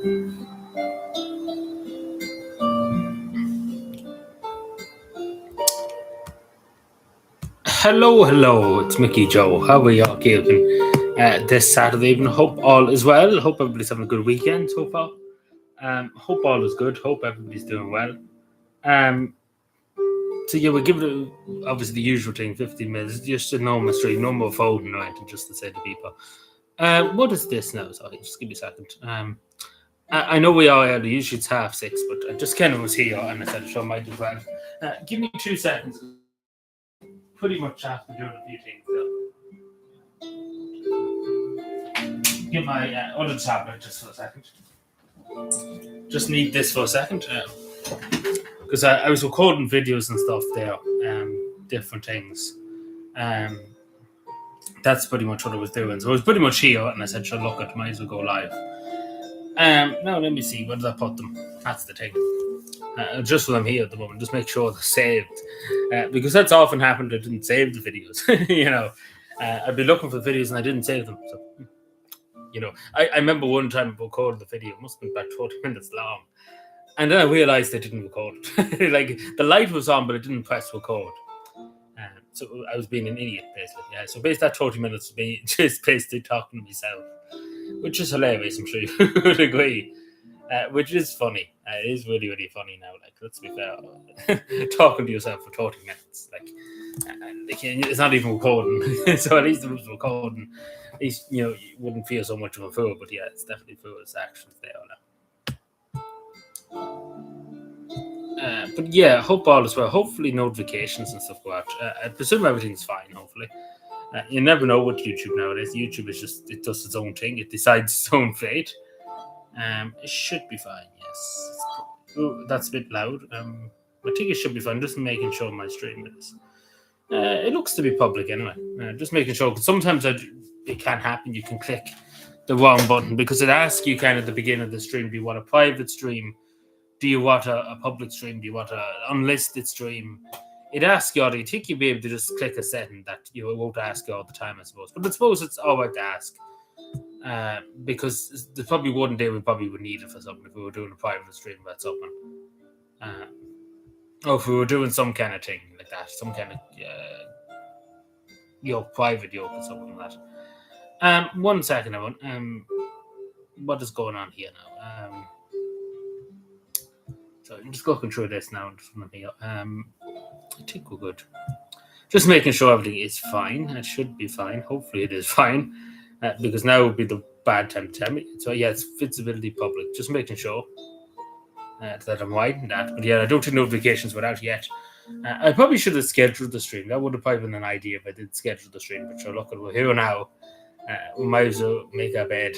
Hello, it's Mickey Joe. How are y'all keeping this Saturday evening? Hope all is well. Hope everybody's having a good weekend so far. Hope all is good. Hope everybody's doing well. So yeah, we'll give it obviously the usual thing, 15 minutes, just a normal stream, no more folding or anything, just to say to people. What is this now? Sorry, just give me a second. I know we are early, usually it's 6:30, but I just kind of was here and I said, sure, might as well. Give me 2 seconds. Pretty much after doing a few things. So. Get my other tablet just for a second. Just need this for a second. Because I was recording videos and stuff there, different things. That's pretty much what I was doing. So I was pretty much here and I said, sure, look, it might as well go live. Now let me see, where did I put them? That's the thing. Just when I'm here at the moment, just make sure they're saved. Because that's often happened, I didn't save the videos. I'd be looking for videos and I didn't save them. So, I remember one time I recorded the video, it must have been about 20 minutes long. And then I realized I didn't record it. Like, the light was on, but it didn't press record. So I was being an idiot, basically. Yeah, so basically that 30 minutes of me just basically talking to myself, which is hilarious, I'm sure you would agree. Which is funny. It is really, really funny now. Like, let's be fair. Talking to yourself for 30 minutes. Like, it's not even recording. So at least it was recording. At least, you wouldn't feel so much of a fool. But yeah, it's definitely fool. Its actions there now. But yeah, hope all is well. Hopefully notifications and stuff go out. I presume everything's fine, hopefully. You never know with YouTube nowadays. YouTube is just, it does its own thing. It decides its own fate. It should be fine, yes. Ooh, that's a bit loud. I think it should be fine. Just making sure my stream is. It looks to be public anyway. Just making sure, because sometimes it can happen. You can click the wrong button because it asks you kind of at the beginning of the stream, do you want a private stream? Do you want a public stream? Do you want an unlisted stream? It asks you, or do you think you'd be able to just click a setting that it won't ask you all the time, I suppose. But I suppose it's all right to ask. Because there's probably one day we probably would need it for something if we were doing a private stream about something. Or if we were doing some kind of thing like that, some kind of private yoke or something like that. 1 second, everyone. What is going on here now? So I'm just looking through this now. I think we're good. Just making sure everything is fine. It should be fine. Hopefully it is fine. Because now would be the bad time to tell me. So yeah, it's visibility public. Just making sure that I'm writing that. But yeah, I don't think notifications were out yet. I probably should have scheduled the stream. That would have probably been an idea if I did schedule the stream. But sure, look, we're here now. We might as well make our bed.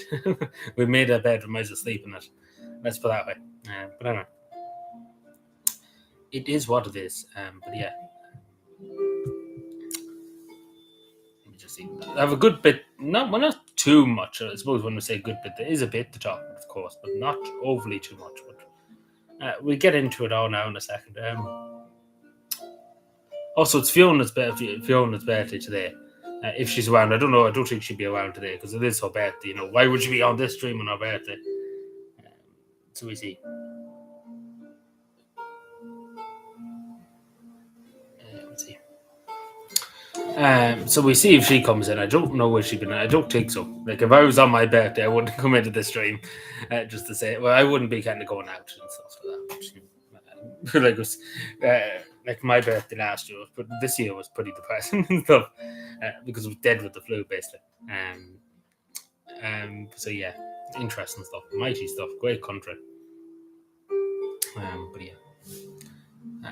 We made our bed. We might as well sleep in it. Let's put it that way. But anyway, it is what it is. But yeah. I have a good bit, not too much. I suppose when we say good bit, there is a bit to talk about, of course, but not overly too much. But we'll get into it all now in a second. Also, it's Fiona's birthday today. If she's around, I don't know. I don't think she'll be around today because it is her birthday. Why would she be on this stream on her birthday? So we see. Let's see. So we see if she comes in. I don't know where she's been. I don't think so. Like, if I was on my birthday, I wouldn't come into the stream just to say, well, I wouldn't be kind of going out and stuff like that. Like, it was like my birthday last year, but this year was pretty depressing and stuff because I was dead with the flu, basically. So yeah, interesting stuff, mighty stuff, great country. But yeah.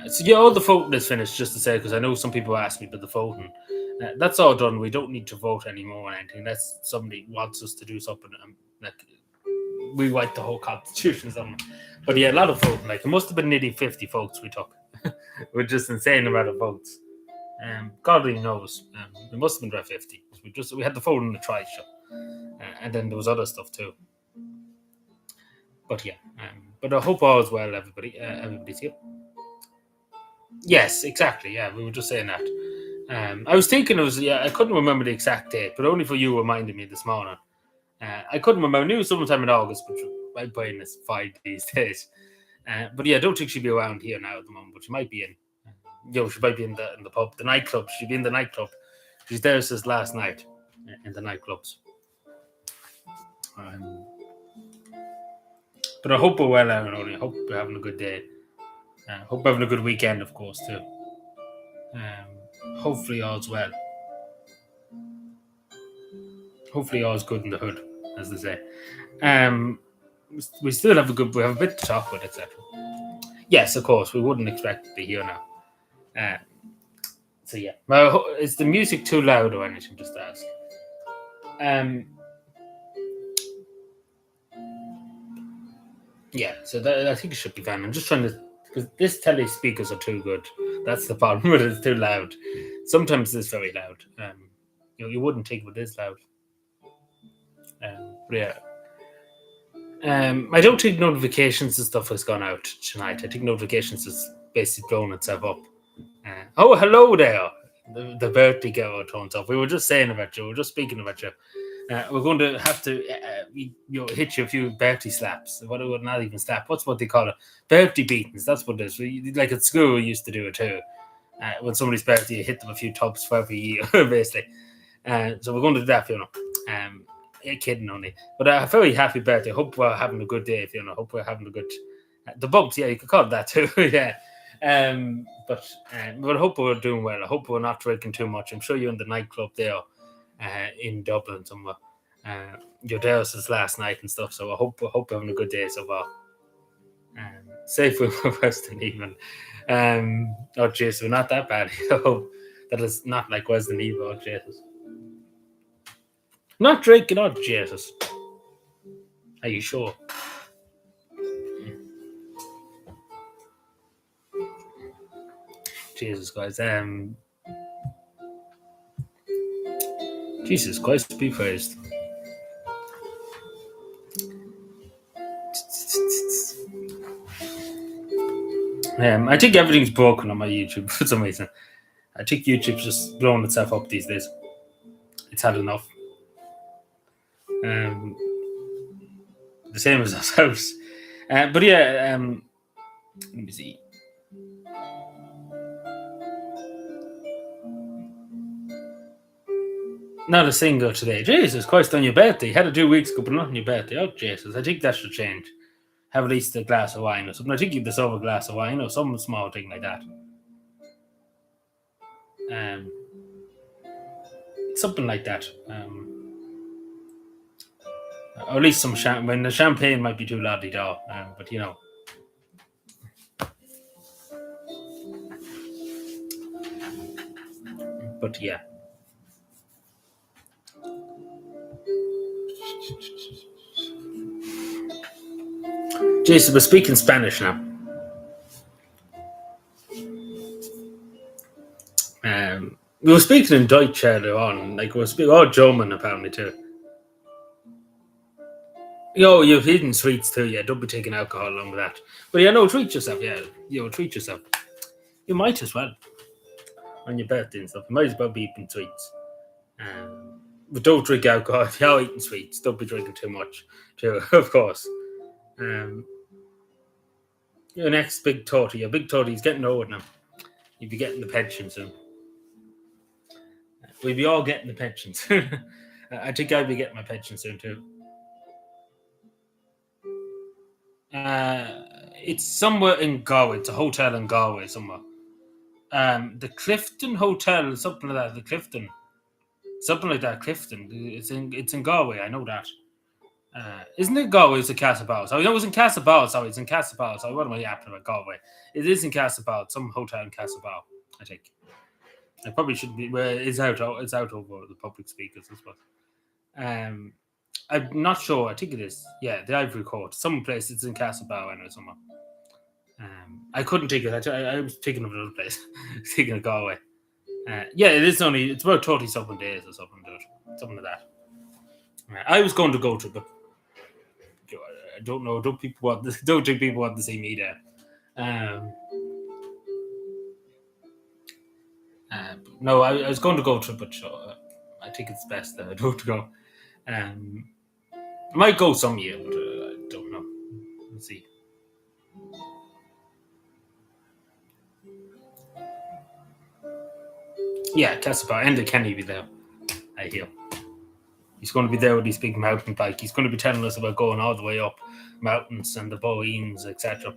So yeah, all the voting is finished, just to say, because I know some people ask me about the voting. That's all done. We don't need to vote anymore or anything. Unless somebody wants us to do something, like rewrite the whole constitution or something. But yeah, a lot of voting. Like, it must have been nearly 50 votes we took. We're just insane amount of votes. God only knows. It must have been about 50. We had the vote in the tri-show. And then there was other stuff too. But yeah. But I hope all is well, everybody. Everybody's here. Yes, exactly. Yeah, we were just saying that. I was thinking I couldn't remember the exact date, but only for you reminded me this morning. I couldn't remember. I knew it was sometime in August, but I'm buying this 5 these days. But yeah, I don't think she'd be around here now at the moment, but she might be in. She might be in the pub, the nightclub. She'd be in the nightclub. She's there since last night in the nightclubs. But I hope we're well, Aaron. I hope we're having a good day. Hope we're having a good weekend, of course, too. Hopefully all's well. Hopefully all's good in the hood, as they say. We still have we have a bit to talk about, etc. Yes, of course, we wouldn't expect to be here now. So yeah, well, is the music too loud or anything? Just to ask. Yeah, so I think it should be fine. I'm just trying to, because this telly speakers are too good. That's the problem with it. It's too loud. Sometimes it's very loud. You wouldn't think it is loud. But yeah. I don't think notifications and stuff has gone out tonight. I think notifications has basically blown itself up. Oh, hello there. The birthday girl turns up. We were just saying about you. We were just speaking about you. We're going to have to hit you a few birthday slaps. Not even slap. What's what they call it? Birthday beatings. That's what it is. Like at school, we used to do it too. When somebody's birthday, you hit them a few tubs for every year, basically. So we're going to do that, kidding only. But a very happy birthday. Hope we're having a good day, Hope we're having a good... the bumps, yeah, you could call it that too, yeah. But I hope we're doing well. I hope we're not drinking too much. I'm sure you're in the nightclub there in Dublin somewhere. You're there since last night and stuff, so I hope we're having a good day so far. Safe with Western even. Oh, Jesus, we're not that bad. I hope that is not like Western Evil. Oh, Jesus. Not drinking, oh, Jesus. Are you sure? Jesus, guys. Jesus Christ, be praised. I think everything's broken on my YouTube for some reason. I think YouTube's just blowing itself up these days. It's had enough. The same as ourselves. But yeah, let me see. Not a single today. Jesus Christ, on your birthday. You had it 2 weeks ago, but not on your birthday. Oh, Jesus. I think that should change. Have at least a glass of wine or something. I think you deserve a glass of wine or some small thing like that. Something like that. Or at least some champagne. The champagne might be too la-di-da, but But yeah. Jason, we're speaking Spanish now. We were speaking in Deutsch earlier on. Like, we were speaking German apparently too. You've eaten sweets too, yeah. Don't be taking alcohol along with that. But yeah, no, treat yourself, yeah. Treat yourself. You might as well. On your birthday and stuff. You might as well be eating sweets. But don't drink alcohol. If you're eating sweets, don't be drinking too much too, of course. Your next big 30. Your big 30 is getting old now. You'll be getting the pension soon. We'll be all getting the pensions. I think I'll be getting my pension soon too. It's somewhere in Galway. It's a hotel in Galway somewhere. The Clifton Hotel, something like that. The Clifton, something like that. Clifton. It's in Galway. I know that. Isn't it Galway? It's in Castlebar. So I know it's in Castlebar. Sorry, it's in Castlebar. So what am I yapping about Galway? It is in Castlebar. Some hotel in Castlebar, I think. I probably shouldn't be. Well, it's out over the public speakers as well. I'm not sure. I think it is. Yeah, the Ivory Court. Some place. It's in Castlebar. I know somewhere. I couldn't take it. I was thinking of another place. Thinking of Galway. Yeah, it's about 30-something days or something like that. I was going to go to it, but I don't know. Don't think people want to see me there. No, I was going to go to it, but I think it's best that I don't go. I might go some year, but I don't know. Let's see. Yeah, Castlebar and Kenny be there. I hear. He's going to be there with his big mountain bike. He's going to be telling us about going all the way up mountains and the Boeings, etc.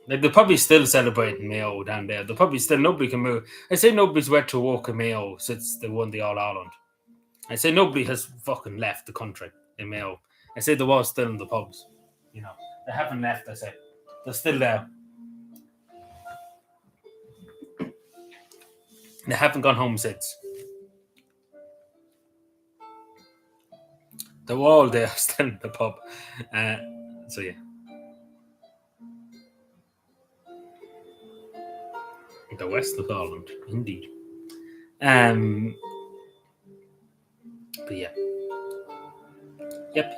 Like, they're probably still celebrating Mayo down there. They're probably still, nobody can move. I say nobody's went to walk in Mayo since they won the All Ireland. I say nobody has fucking left the country in Mayo. I say they're all still in the pubs. You know, they haven't left, I say. They're still there. They haven't gone home since. They're all there still in the pub. So, yeah. The west of Ireland, indeed. But yeah. Yep.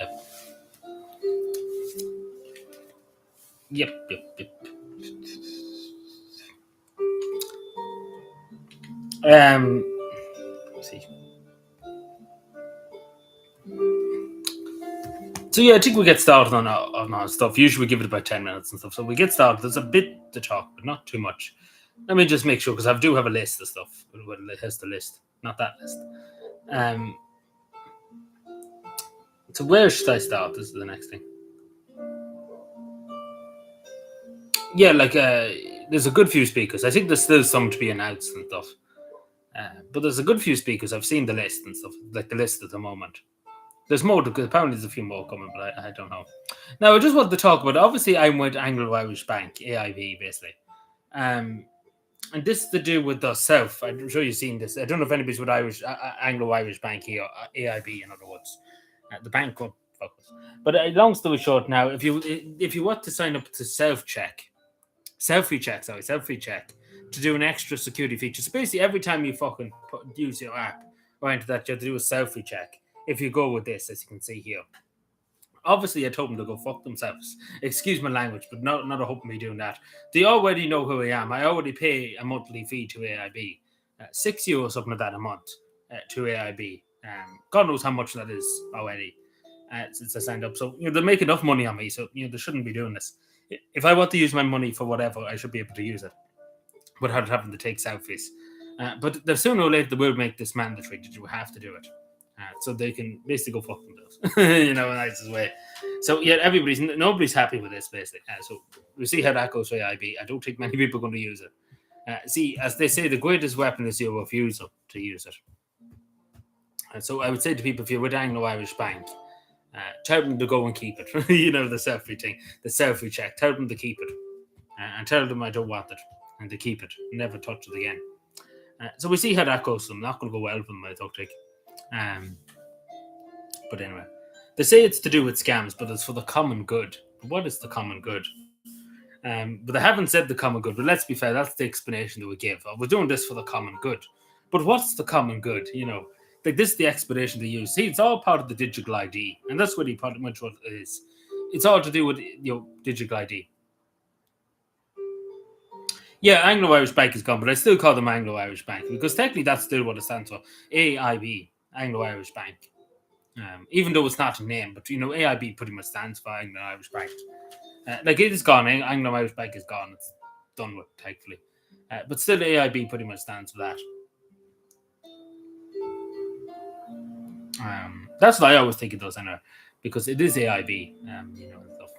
Let's see. So yeah, I think we get started on our stuff. Usually we give it about 10 minutes and stuff. So we get started. There's a bit to talk, but not too much. Let me just make sure, because I do have a list of stuff. Well, it has the list, not that list. So where should I start? This is the next thing. Yeah, like there's a good few speakers. I think there's still some to be announced and stuff. But there's a good few speakers. I've seen the list and stuff, like the list at the moment. There's more, because apparently there's a few more coming, but I don't know. Now, I just wanted to talk about, obviously I'm with Anglo-Irish Bank, AIB, basically. And this is to do with the South. I'm sure you've seen this. I don't know if anybody's with Anglo-Irish Bank here, AIB in other words. The bank won't focus. But long story short now, if you want to sign up to selfie check, to do an extra security feature. So basically, every time you fucking use your app or into that, you have to do a selfie check. If you go with this, as you can see here. Obviously, I told them to go fuck themselves. Excuse my language, but not a hope me doing that. They already know who I am. I already pay a monthly fee to AIB. €6, something like that a month to AIB. God knows how much that is already since I signed up. So, they make enough money on me, so, they shouldn't be doing this. If I want to use my money for whatever, I should be able to use it without having to take selfies. But the sooner or later, they will make this mandatory that you have to do it. So they can basically go fuck themselves, in the nicest way. So yeah, nobody's happy with this basically. So we'll see how that goes for AIB. I don't think many people are going to use it. See, as they say, the greatest weapon is your refusal to use it. So I would say to people, if you're with Anglo-Irish Bank, tell them to go and keep it. The selfie thing, the selfie check. Tell them to keep it, and tell them I don't want it, and to keep it, never touch it again. So we see how that goes. I'm not going to go well for them, I don't think. But anyway, they say it's to do with scams, but it's for the common good. But what is the common good? But they haven't said the common good. But let's be fair, that's the explanation that we give. We're doing this for the common good. But what's the common good? Like, this is the explanation they use. See, it's all part of the digital ID, and that's really pretty much what it is. It's all to do with digital ID. Yeah, Anglo-Irish Bank is gone, but I still call them Anglo-Irish Bank because technically that's still what it stands for. AIB, Anglo-Irish Bank. Even though it's not a name, but AIB pretty much stands for Anglo-Irish Bank. Like, it is gone. Anglo-Irish Bank is gone. It's done with, thankfully. But still, AIB pretty much stands for that. That's what I always think it does, anyway, because it is AIB. And stuff.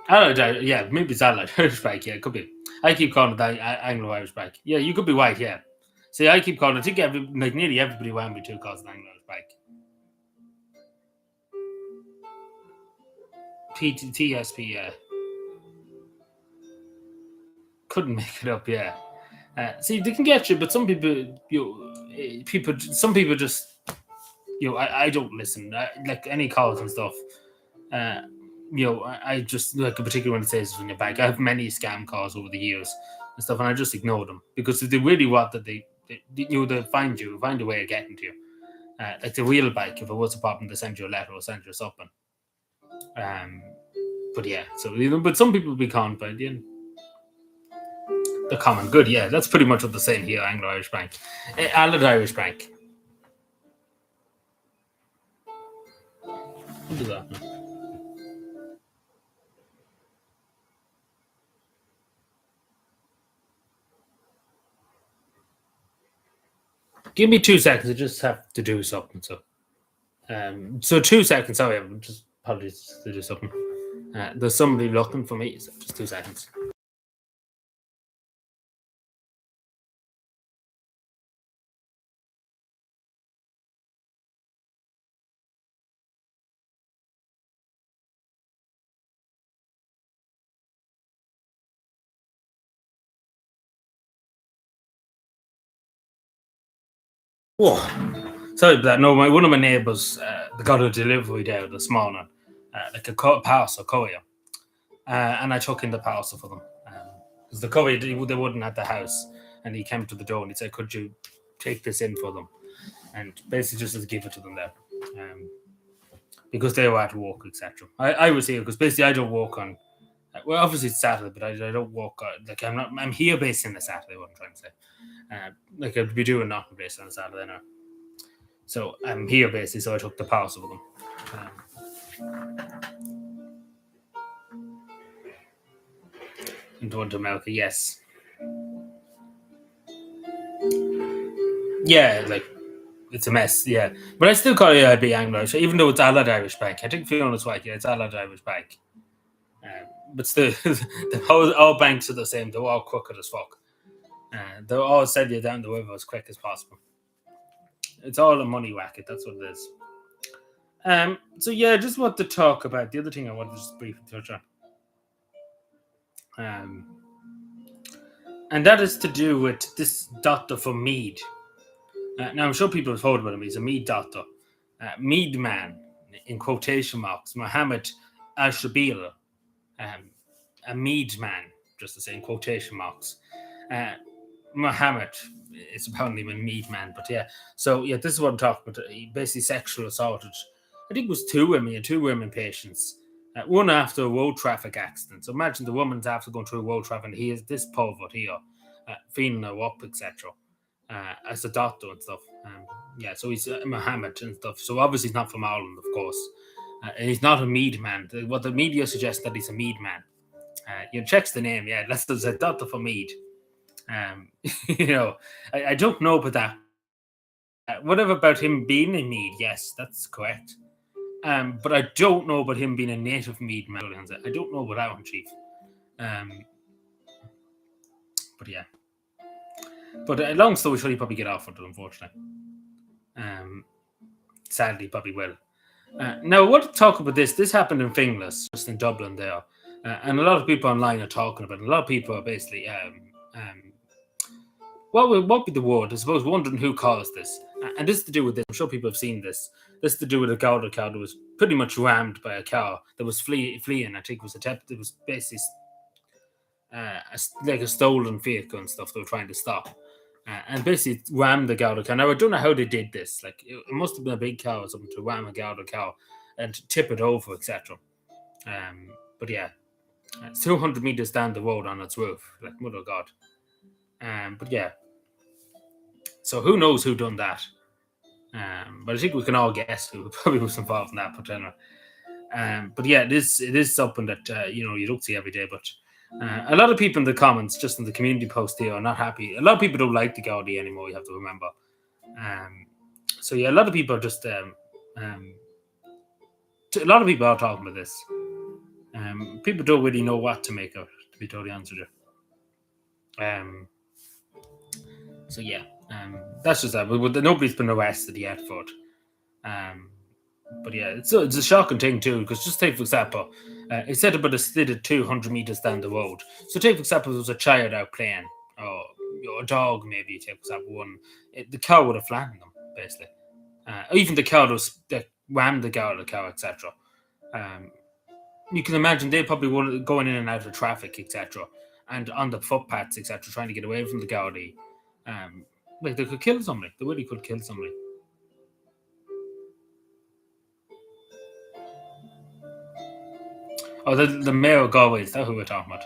I don't know, yeah, maybe it's Irish Bank. Yeah, it could be. I keep calling it Anglo-Irish Bank. Yeah, you could be right. Yeah. See, I keep calling it. I think nearly everybody around me too calls it Anglo-Irish Bank. TSP, yeah. Couldn't make it up, yeah. See, they can get you, but some people, some people just, I don't listen. Like any calls and stuff. I just, like, particularly when it says from your bank, I have many scam calls over the years and stuff, and I just ignore them because if they really want that, they'll find a way of getting to you. Like the real bank, if it was a problem, they send you a letter or send you something. But yeah, so but some people be conned by the common good. Yeah, that's pretty much what they're saying here. Anglo-Irish Bank, Allied Irish Bank. What is that? Give me 2 seconds. I just have to do something. So 2 seconds. Sorry, I'm just apologies to do something. There's somebody looking for me. So just 2 seconds. Whoa. Sorry about that. No, one of my neighbours, they got a delivery there this morning, like a parcel courier, and I took in the parcel for them because the courier they wouldn't at the house, and he came to the door and he said, "Could you take this in for them?" And basically just to give it to them there, because they were at work, etc. I was here because basically I don't work on. Well, obviously it's Saturday, but I don't work like I'm not. I'm here based on the Saturday. What I'm trying to say, like I'd be doing nothing based on the Saturday now. So I'm here basically, so I took the parcel with them. Into America, yes. Yeah, like it's a mess, yeah. But I still call it IB Anglo, even though it's Allied Irish Bank. I think Fiona's right, yeah, it's Allied Irish Bank. But still, all banks are the same. They're all crooked as fuck. They'll all send you down the river as quick as possible. It's all a money racket. That's what it is. So yeah, I just want to talk about the other thing I wanted to just briefly touch on. And that is to do with this doctor from Mead. Now, I'm sure people have heard about him. He's a Mead doctor. Mead man, in quotation marks, Mohammed Al Shabil, a Mead man, just to say in quotation marks. Mohammed is apparently a Mead man, but yeah. So, yeah, this is what I'm talking about. He basically sexual assaulted, I think it was two women patients. One after a road traffic accident. So imagine the woman's after going through a road traffic, and he is this pervert here, feeding her up, etc. As a doctor and stuff. Yeah, so he's Mohammed and stuff. So obviously he's not from Ireland, of course. And he's not a Mead man. What the media suggests that he's a Mead man. Checks the name, yeah. That's a doctor for Mead. I don't know about that. Whatever about him being in Mead, yes, that's correct. But I don't know about him being a native Mead man. I don't know about that one, Chief. But yeah. But long story short, he probably get off with it, unfortunately. Sadly, probably will. Now, I want to talk about this. This happened in Finglas, just in Dublin there. And a lot of people online are talking about it. A lot of people are basically, what would be the word? I suppose wondering who caused this. And this is to do with this. I'm sure people have seen this. This is to do with a Gouda car that was pretty much rammed by a car that was fleeing. I think it was basically like a stolen vehicle and stuff they were trying to stop. And basically rammed the Gouda car. Now, I don't know how they did this. Like, it must have been a big car or something to ram a Gouda car and tip it over, etc. But yeah, it's 200 meters down the road on its roof. Like, mother of God. But yeah. So who knows who done that? But I think we can all guess who probably was involved in that. But yeah, it is something that you don't see every day. But a lot of people in the comments, just in the community post here, are not happy. A lot of people don't like the Gaudi anymore. You have to remember. So yeah, a lot of people are just a lot of people are talking about this. People don't really know what to make of it, to be totally honest with you. So yeah, that's just that. But nobody's been arrested yet for it. But yeah, it's a shocking thing too, because just take for example, it said about a slid at 200 meters down the road. So take for example, there was a child out playing, or a dog maybe. Take for example, the car would have flattened them basically. Even the car that rammed the car, etc. You can imagine they probably were going in and out of traffic, etc., and on the footpaths, etc., trying to get away from the Gaudi. Like they could kill somebody. They really could kill somebody. Oh, the mayor of Galway, is that who we're talking about?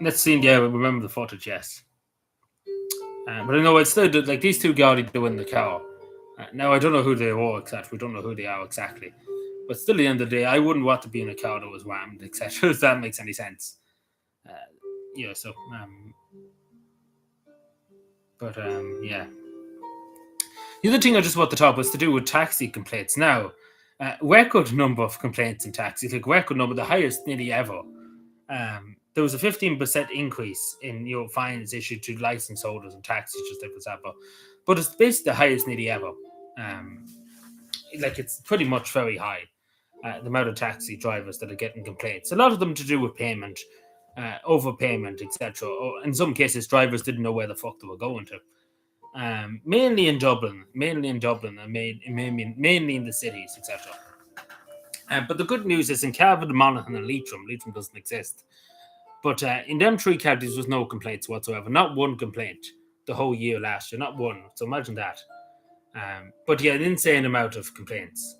Let's see. Yeah, we remember the footage, yes. But I know it's still like these two Gaudi doing the car. Now, I don't know who they were exactly. We don't know who they are exactly. But still, at the end of the day, I wouldn't want to be in a car that was rammed, etc. If that makes any sense. Uh, yeah, so, yeah. The other thing I just want to talk was to do with taxi complaints. Now, record number of complaints in taxis, like record number, the highest nearly ever. There was a 15% increase in fines issued to license holders and taxis, just like for example. But it's basically the highest nearly ever. Um, like it's pretty much very high. The amount of taxi drivers that are getting complaints. A lot of them to do with payment, overpayment, etc. Or in some cases, drivers didn't know where the fuck they were going to. Mainly in Dublin, and mainly in the cities, etc. But the good news is in Cavan, Monaghan, and Leitrim. Leitrim doesn't exist. But in them three counties, was no complaints whatsoever. Not one complaint the whole year last year. Not one. So imagine that. But yeah, an insane amount of complaints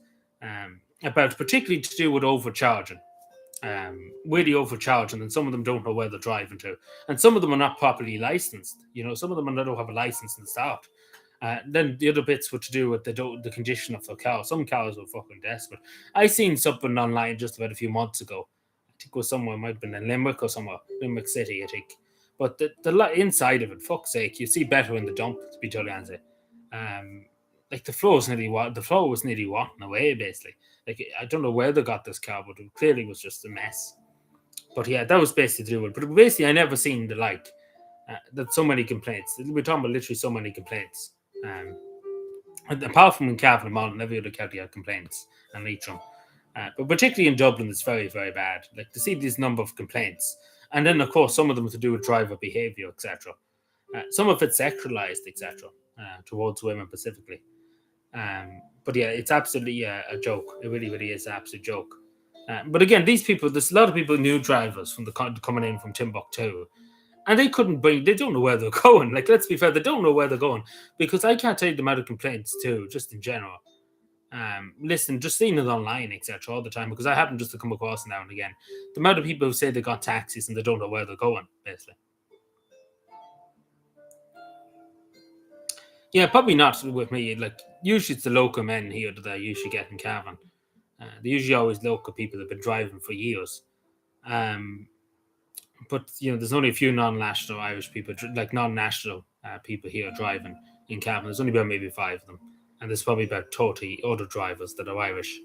about particularly to do with overcharging. Really overcharging, and some of them don't know where they're driving to, and some of them are not properly licensed. Some of them don't have a license in the start. Then the other bits were to do with the condition of the car. Some cars were fucking desperate. I seen something online just about a few months ago. I think it was somewhere, it might have been in Limerick or somewhere, Limerick City, I think. But the inside of it, fuck's sake, you see better in the dump, to be totally honest. Like the floor was nearly rotten away, basically. Like I don't know where they got this car, but it clearly was just a mess. But yeah, that was basically to do with it. But basically, I never seen the like that so many complaints. We're talking about literally so many complaints. And apart from in Cavan and Monaghan, every other county had complaints and Leitrim. But particularly in Dublin, it's very, very bad. Like to see this number of complaints, and then of course some of them to do with driver behaviour, etc. Some of it's sexualized, etc. Towards women specifically. But yeah, it's absolutely a joke. It really, really is an absolute joke. But again, these people, there's a lot of people, new drivers from coming in from Timbuktu, and they don't know where they're going. Like, let's be fair, they don't know where they're going because I can't tell you the amount of complaints too, just in general. Listen, just seeing it online, etc., all the time because I happen just to come across now and again. The amount of people who say they got taxis and they don't know where they're going, basically. Yeah, probably not with me. Like, usually it's the local men here that I usually get in Cavan. They're usually always local people that have been driving for years. Um, but there's only a few non-national Irish people, like non-national people here driving in Cavan. There's only about maybe 5 of them, and there's probably about 30 other drivers that are Irish.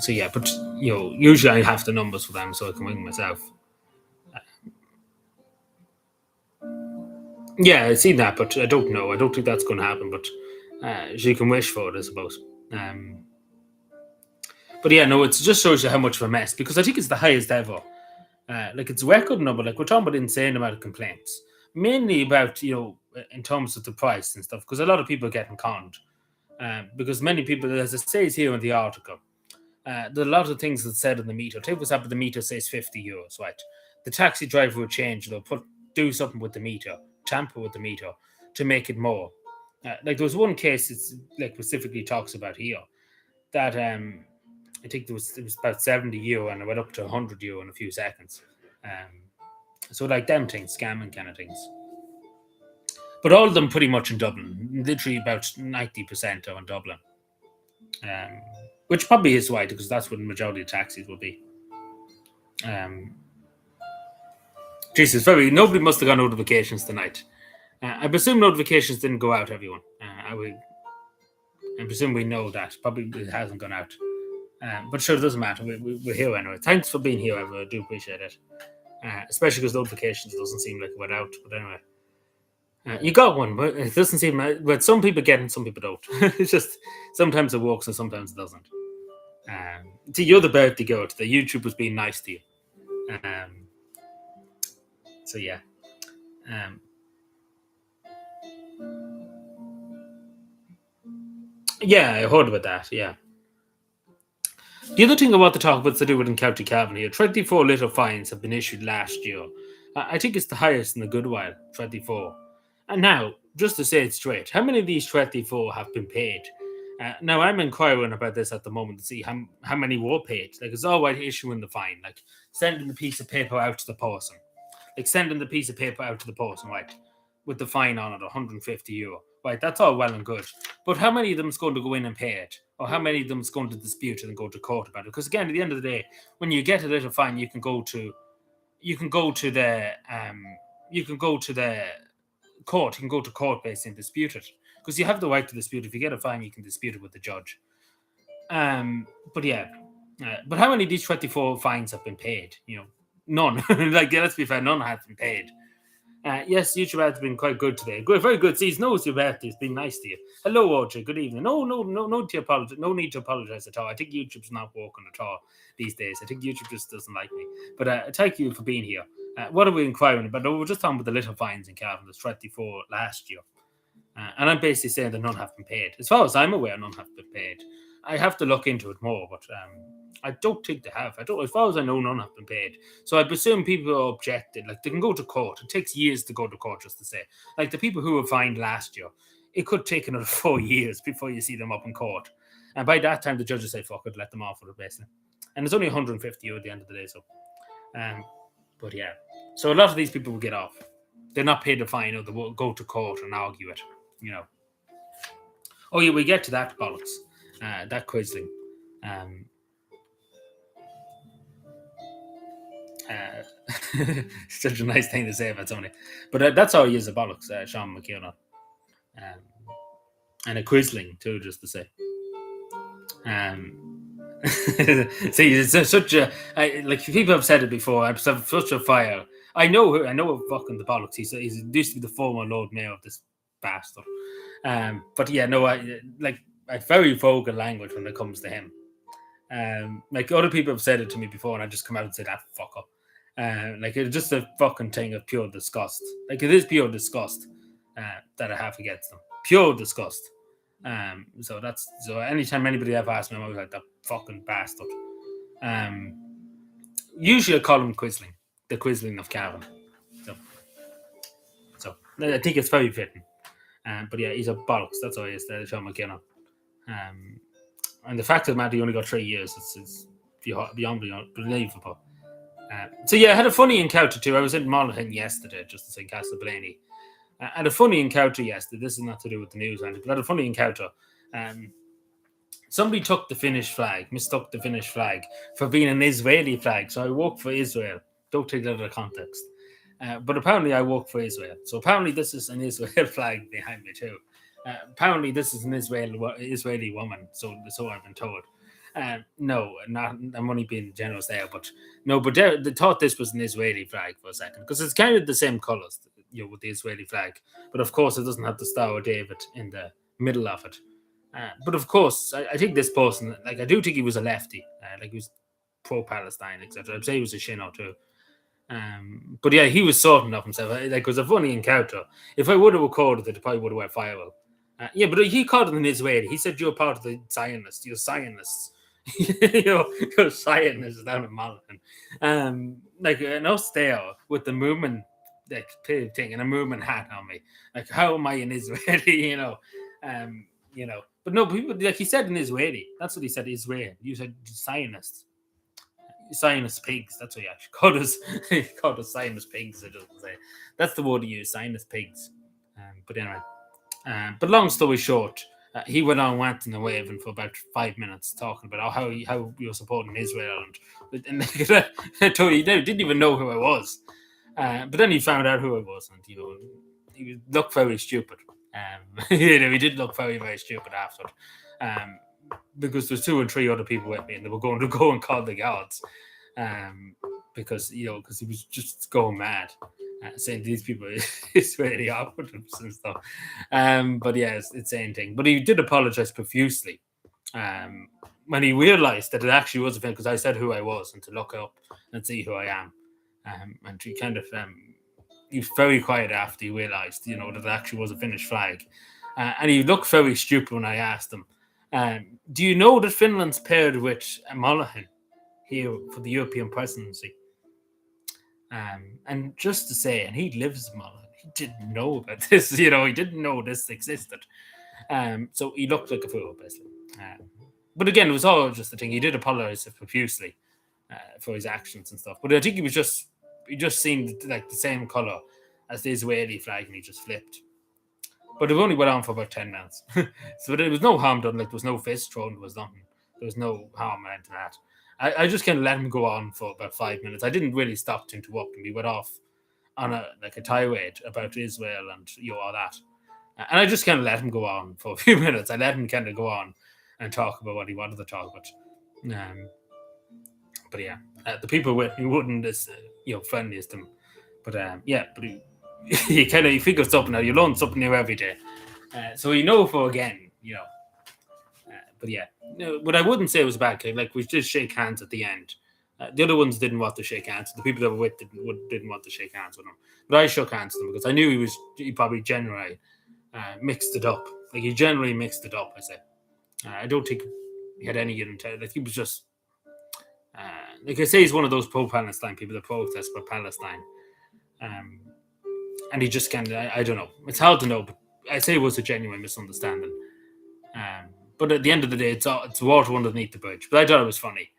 So yeah, but usually I have the numbers for them, so I can ring myself. Yeah, I've seen that, but I don't know. I don't think that's going to happen. But you can wish for it, I suppose. But yeah, no, it just shows you how much of a mess because I think it's the highest ever. Like it's a record number. Like we're talking about insane amount of complaints, mainly about in terms of the price and stuff. Because a lot of people are getting conned. Because many people, as it says here in the article, there are a lot of things that said in the meter. Take for example, the meter says €50, right? The taxi driver will change. They'll do something with the meter, tamper with the meter to make it more. Like there was one case it's like specifically talks about here that I think it was about €70 and it went up to €100 in a few seconds. So like them things, scamming kind of things. But all of them pretty much in Dublin. Literally about 90% are in Dublin. Which probably is right because that's what the majority of taxis will be. Jesus, nobody must have got notifications tonight. I presume notifications didn't go out, everyone. I presume we know that. Probably it hasn't gone out. But sure, it doesn't matter. We're here anyway. Thanks for being here, everyone. I do appreciate it. Especially because notifications doesn't seem like it went out. But anyway. You got one, but it doesn't seem like... But some people get it, some people don't. It's just... Sometimes it works and sometimes it doesn't. See, you're the birthday girl. The YouTube was being nice to you. So, yeah. Yeah, I heard about that, yeah. The other thing I want to talk about is to do with in County Cavan here. 24 litre fines have been issued last year. I think it's the highest in a good while, 24. And now, just to say it straight, how many of these 24 have been paid? Now, I'm inquiring about this at the moment to see how many were paid. Like, it's all right issuing the fine, like sending the piece of paper out to the person. Like, sending the piece of paper out to the person, right? with the fine on it, €150. Right, that's all well and good. But how many of them is going to go in and pay it? Or how many of them is going to dispute it and go to court about it? Because again, at the end of the day, when you get a little fine, you can go to the court. You can go to court basically and dispute it, because you have the right to dispute. If you get a fine, you can dispute it with the judge. But yeah, but how many of these 24 fines have been paid? None. Like, let's be fair, none have been paid. Yes, YouTube has been quite good today. Good, very good. See, knows your birthday. It's been nice to you. Hello, Audrey. Good evening. No to apologize. No need to apologize at all. I think YouTube's not working at all these days. I think YouTube just doesn't like me. But thank you for being here. What are we inquiring about? No, we're just talking about the little fines in Cavan. There's 24 last year. And I'm basically saying that none have been paid. As far as I'm aware, none have been paid. I have to look into it more, but I don't think they have. As far as I know, none have been paid. So I presume people are objected. Like, they can go to court. It takes years to go to court, just to say. Like, the people who were fined last year, it could take another 4 years before you see them up in court. And by that time, the judge will say, fuck it, let them off with it, basically. And it's only €150 at the end of the day, so. But yeah. So a lot of these people will get off. They're not paid a fine, or they will go to court and argue it, Oh yeah, we get to that bollocks. That quizzing. Such a nice thing to say about somebody. But that's how he is a bollocks, Sean McKenna. And a quisling too, just to say. See, it's such a like, people have said it before. I'm such a fire. I know fucking the bollocks. He used to be the former Lord Mayor of this bastard. But yeah, no, I very vulgar language when it comes to him. Like, other people have said it to me before, and I just come out and say that fucker. Like, it's just a fucking thing of pure disgust. Like, it is pure disgust that I have against them. Pure disgust. So anytime anybody ever asks me, I'm always like, that fucking bastard. Usually I call him Quisling, the Quisling of Cavan. So I think it's very fitting. But yeah, he's a bollocks. That's all he is, Sean McKenna. And the fact of the matter, he only got 3 years. It's beyond believable. So yeah, I had a funny encounter too. I was in Monaghan yesterday, just to say Castleblaney. I had a funny encounter yesterday. This is not to do with the news, but I had a funny encounter. Somebody mistook the Finnish flag for being an Israeli flag. So I work for Israel. Don't take that out of context. But apparently I work for Israel. So apparently this is an Israel flag behind me too. Apparently this is an Israeli woman. So I've been told. No, I'm only being generous there, but no, but they thought this was an Israeli flag for a second, because it's kind of the same colours, with the Israeli flag, but of course it doesn't have the Star of David in the middle of it. But of course, I think this person, like, I do think he was a lefty, like, he was pro-Palestine, etc. I'd say he was a Shinno too. But yeah, he was sorting of himself. Like, it was a funny encounter. If I would have recorded it, I probably would have went viral. Yeah, but he called it an Israeli. He said, you're part of the Zionists. You're Zionists. You're Zionists down in Monaghan. Like, an us there with the movement, like, thing, and a movement hat on me. Like, how am I an Israeli? But no, people, like, he said an Israeli. That's what he said, Israel. You said Zionists. Zionist pigs. That's what he actually called us. He called us Zionist pigs. I just say that's the word he used, Zionist pigs. But anyway, but long story short, he went on ranting and waving for about 5 minutes, talking about how you're supporting Israel, and I told you, he didn't even know who I was. But then he found out who I was, and he looked very stupid. He did look very, very stupid after it. Because there's 2 and 3 other people with me, and they were going to go and call the gods, because he was just going mad, saying these people is really awkward and stuff. But yeah, it's the same thing. But he did apologize profusely when he realized that it actually was a thing, because I said who I was and to look up and see who I am. And he kind of he was very quiet after he realized, that it actually was a Finnish flag, and he looked very stupid when I asked him. Do you know that Finland's paired with Monaghan here for the European presidency? And just to say, and he lives in Monaghan, he didn't know about this, he didn't know this existed. So he looked like a fool, basically. But again, it was all just a thing. He did apologize profusely for his actions and stuff. But I think he just seemed like the same colour as the Israeli flag, and he just flipped. But it only went on for about 10 minutes. So there was no harm done. Like, there was no fist thrown. There was nothing. There was no harm or anything like that. I just kind of let him go on for about 5 minutes. I didn't really stop to interrupt him. He went off on a tirade about Israel and all that. And I just kind of let him go on for a few minutes. I let him kind of go on and talk about what he wanted to talk about. But yeah, the people with me wouldn't as friendly as them. But but he figures something out. You learn something new every day. So for again, but yeah, no, but I wouldn't say it was a bad kick. Like, we did shake hands at the end. The other ones didn't want to shake hands. The people that were with didn't want to shake hands with him. But I shook hands with him because I knew he probably generally mixed it up. Like, he generally mixed it up, I say. I don't think he had any intent. Like, he was just like I say, he's one of those pro-Palestine people that protest for Palestine. And he just kind of, I don't know. It's hard to know, but I say it was a genuine misunderstanding. But at the end of the day, it's water underneath the bridge. But I thought it was funny.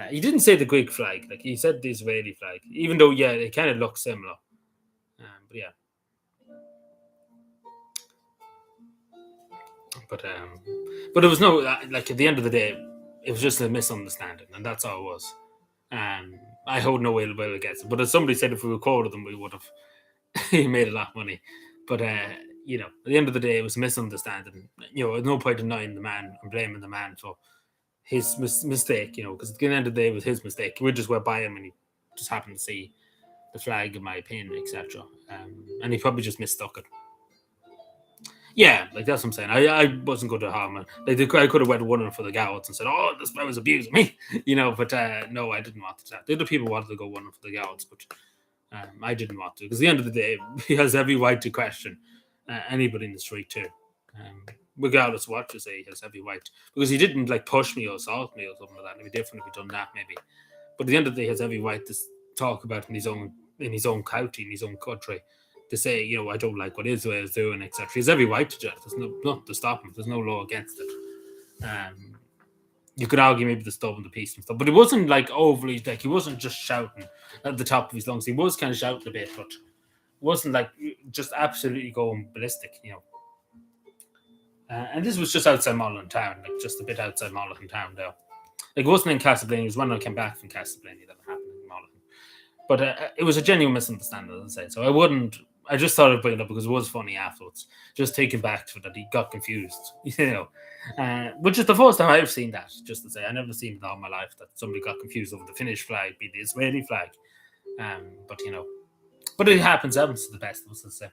He didn't say the Greek flag. Like, he said the Israeli flag. Even though, yeah, it kind of looks similar. But yeah. But it was no, like, at the end of the day, it was just a misunderstanding. And that's all it was. I hold no ill will against it. But as somebody said, if we recorded them, we would have made a lot of money. But, at the end of the day, it was a misunderstanding. There's no point denying the man and blaming the man for his mistake, because at the end of the day, it was his mistake. We just went by him and he just happened to see the flag, in my opinion, etc. And he probably just mistook it. Yeah, like, that's what I'm saying. I wasn't going to harm him. Like, I could have went one for the Gowds and said, "Oh, this guy was abusing me," But no, I didn't want to. The other people wanted to go one for the Gowds, but I didn't want to, because at the end of the day, he has every right to question anybody in the street too, regardless of what you say. He has every right, because he didn't like push me or assault me or something like that. It'd be different if he'd done that, maybe. But at the end of the day, he has every right to talk about in his own county, in his own country. To say, I don't like what Israel is doing, etc. He has every right to do it. There's nothing to stop him. There's no law against it. You could argue maybe the stub and the peace and stuff, but it wasn't like overly, like, he wasn't just shouting at the top of his lungs. He was kind of shouting a bit, but it wasn't like just absolutely going ballistic, And this was just outside Mullen town, like just a bit outside Mullen town there. Like, it wasn't in Castleblaney. It was when I came back from Castleblaney that it happened in Mullen. But it was a genuine misunderstanding, as I say. So I just thought I'd bring it up because it was funny afterwards. Just taking back to it that he got confused, which is the first time I've seen that, just to say. I've never seen it all my life, that somebody got confused over the Finnish flag being the Israeli flag. But it happens to the best of us, let's say.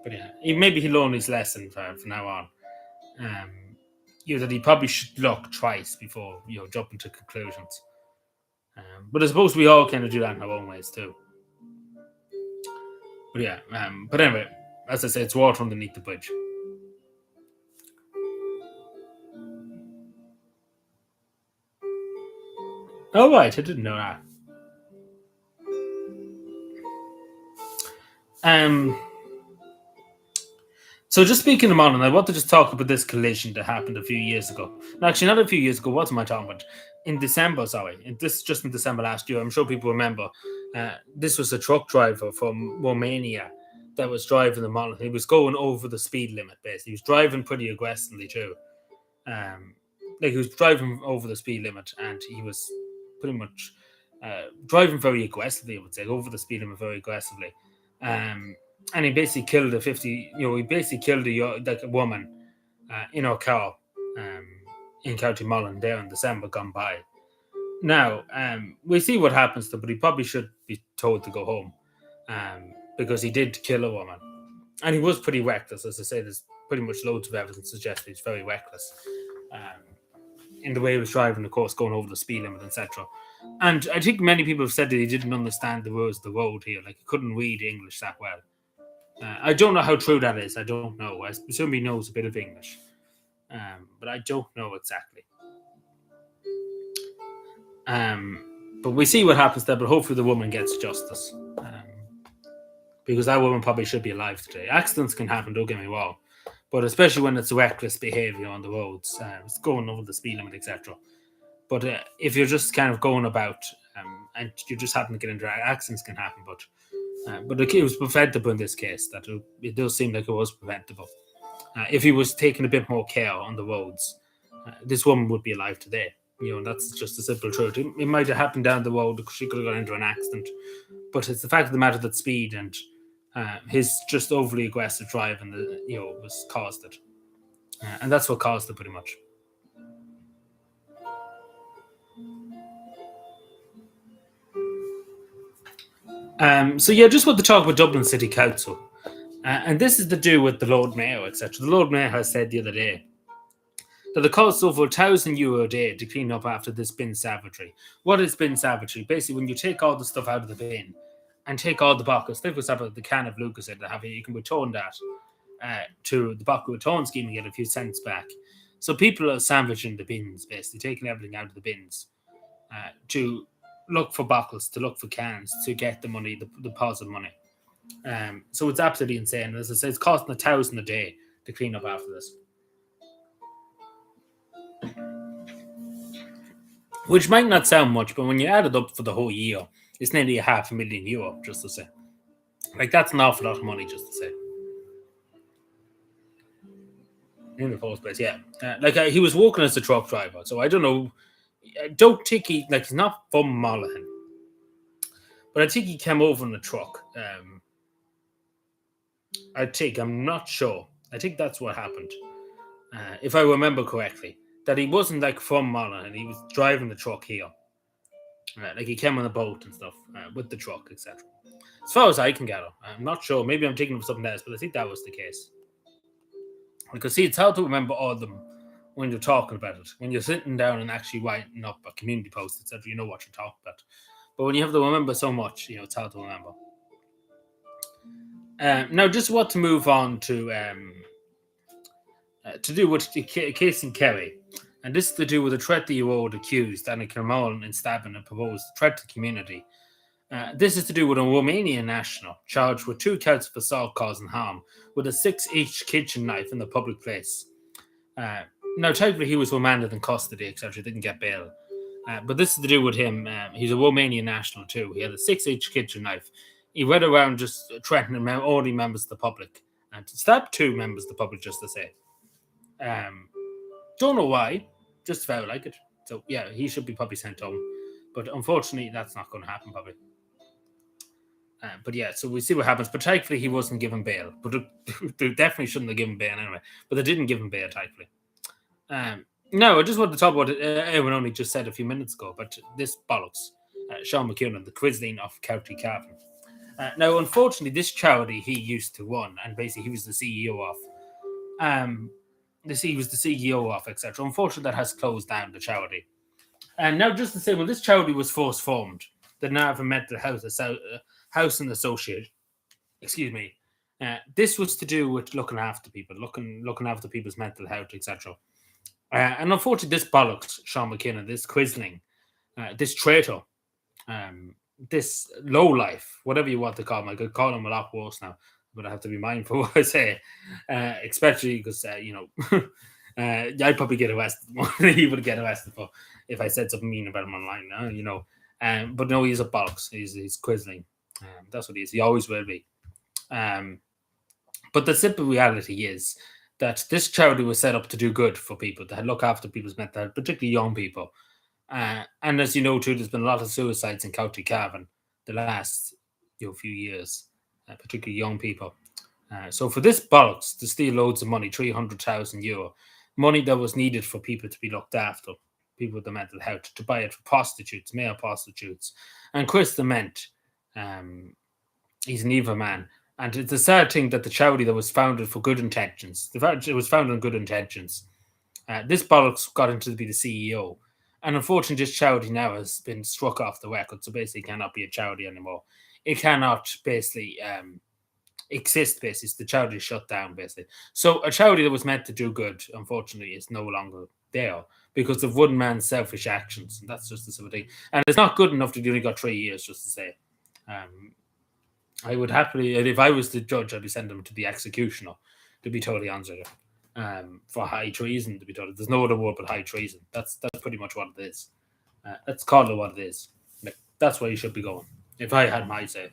But yeah, maybe he learned his lesson from now on. That he probably should look twice before, jumping to conclusions. But I suppose we all kind of do that in our own ways too. But yeah, but anyway, as I said, it's water underneath the bridge. Oh, right, I didn't know that. So just speaking of Monaghan, I want to just talk about this collision that happened a few years ago. No, actually, not a few years ago. What am I talking about? In December, in December last year. I'm sure people remember. This was a truck driver from Romania that was driving the Monaghan. He was going over the speed limit, basically. He was driving pretty aggressively too. He was driving over the speed limit, and he was pretty much driving very aggressively, I would say, over the speed limit very aggressively. And he basically killed a woman in her car in County Mullen there in December gone by. Now, we see what happens to him, but he probably should be told to go home because he did kill a woman. And he was pretty reckless. As I say, there's pretty much loads of evidence suggesting he's very reckless in the way he was driving, of course, going over the speed limit, etc. And I think many people have said that he didn't understand the rules of the road here. Like, he couldn't read English that well. I don't know how true that is. I don't know. I assume he knows a bit of English. But I don't know exactly. But we see what happens there, but hopefully the woman gets justice. Because that woman probably should be alive today. Accidents can happen, don't get me wrong. But especially when it's reckless behaviour on the roads, it's going over the speed limit, etc. But if you're just kind of going about and you just happen to get into accidents can happen. But it was preventable in this case. That it does seem like it was preventable. If he was taking a bit more care on the roads, this woman would be alive today. That's just a simple truth. It might have happened down the road because she could have got into an accident, but it's the fact of the matter that speed and his just overly aggressive driving, was caused it, and that's what caused it pretty much. Just want to talk about Dublin City Council, and this is to do with the Lord Mayor, etc. The Lord Mayor has said the other day that it costs over €1,000 a day to clean up after this bin savagery. What is bin savagery? Basically, when you take all the stuff out of the bin and take all the bottles, like for example, the can of Lucas that they have here, you can return that to the bottle return scheme and get a few cents back. So people are sandwiching the bins, basically taking everything out of the bins to look for bottles, to look for cans, to get the money, the deposit money. So it's absolutely insane. As I say, it's costing €1,000 a day to clean up after this. Which might not sound much, but when you add it up for the whole year, it's nearly €500,000, just to say. Like, that's an awful lot of money, just to say. In the first place, yeah. He was working as a truck driver, so I don't know. I don't think he's not from Monaghan, but I think he came over in a truck. I'm not sure. I think that's what happened, if I remember correctly. That he wasn't from Monaghan, he was driving the truck here. He came on a boat and stuff with the truck, etc. As far as I can gather, I'm not sure. Maybe I'm thinking of something else, but I think that was the case. Because see, it's hard to remember all of them when you're talking about it. When you're sitting down and actually writing up a community post, etc., you know what you're talking about. But when you have to remember so much, it's hard to remember. Now, just want to move on to do with the case in Kerry. And this is to do with a 30-year-old accused, Anna Kilmullen, in stabbing a proposed threat to the community. This is to do with a Romanian national charged with 2 counts of assault causing harm with a 6-inch kitchen knife in the public place. Now, technically, he was remanded in custody, etc. Didn't get bail. But this is to do with him. He's a Romanian national, too. He had a 6-inch kitchen knife. He went around just threatening only members of the public. And stabbed 2 members of the public, just to say. Don't know why. Just felt like it. So, yeah, he should be probably sent home. But unfortunately, that's not going to happen, probably. But yeah, so we see what happens. But thankfully, he wasn't given bail. But they definitely shouldn't have given bail anyway. But they didn't give him bail, thankfully. No, I just wanted to talk about it. Everyone only just said a few minutes ago, but this bollocks. Sean McKinnon, the Quisling of County Cavan. Now, unfortunately, this charity he used to run, and basically he was the CEO of. He was the CEO of, etc. Unfortunately, that has closed down the charity. And now, just to say, well, this charity was first formed, the Narva Mental Housing Association. Excuse me. This was to do with looking after people, looking after people's mental health, etc. And unfortunately, this bollocks, Sean McKinnon, this Quisling, this traitor, this lowlife, whatever you want to call him. I could call him a lot worse now, but I have to be mindful what I say, especially because, I'd probably get arrested more than he would get arrested for if I said something mean about him online, But no, he's a bollocks. He's Quisling. That's what he is. He always will be. But the simple reality is that this charity was set up to do good for people, to look after people's mental health, particularly young people. And as you know, too, there's been a lot of suicides in County Cavan the last few years, particularly young people. So for this bollocks to steal loads of money, €300,000, money that was needed for people to be looked after, people with the mental health, to buy it for prostitutes, male prostitutes. And Chris Dement, he's an evil man. And it's a sad thing that the charity that was founded for good intentions, it was founded on good intentions. This bollocks got into to be the CEO. And unfortunately, this charity now has been struck off the record, so basically cannot be a charity anymore. It cannot basically exist, basically. The charity is shut down, basically. So a charity that was meant to do good, unfortunately, is no longer there because of one man's selfish actions. And that's just the sort of thing. And it's not good enough that you only got 3 years, just to say. I would happily, if I was the judge, I'd be sending them to the executioner, to be totally honest with you, for high treason, to be totally. There's no other word but high treason. That's pretty much what it is. Let's call it what it is. That's where he should be going, if I had my say.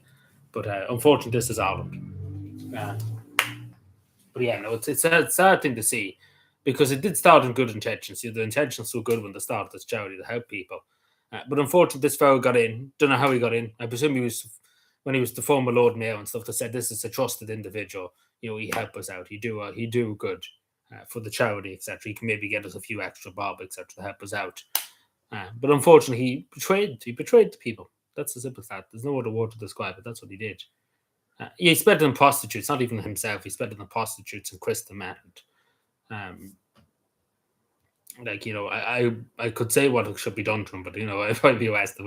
But unfortunately, this is Ireland. Uh, but yeah, no, it's a sad thing to see because it did start in good intentions. The intentions were good when they started this charity to help people. But unfortunately, this fellow got in. Don't know how he got in. I presume he was when he was the former Lord Mayor and stuff. They said this is a trusted individual. He help us out. He do good for the charity, etc. He can maybe get us a few extra bob, etc. to help us out. But unfortunately, he betrayed the people. That's as simple as that. There's no other word to describe it. That's what he did. He's better than prostitutes. Not even himself. He's better than prostitutes and Krista Matt. Um, I could say what should be done to him, but if I'd be arrested,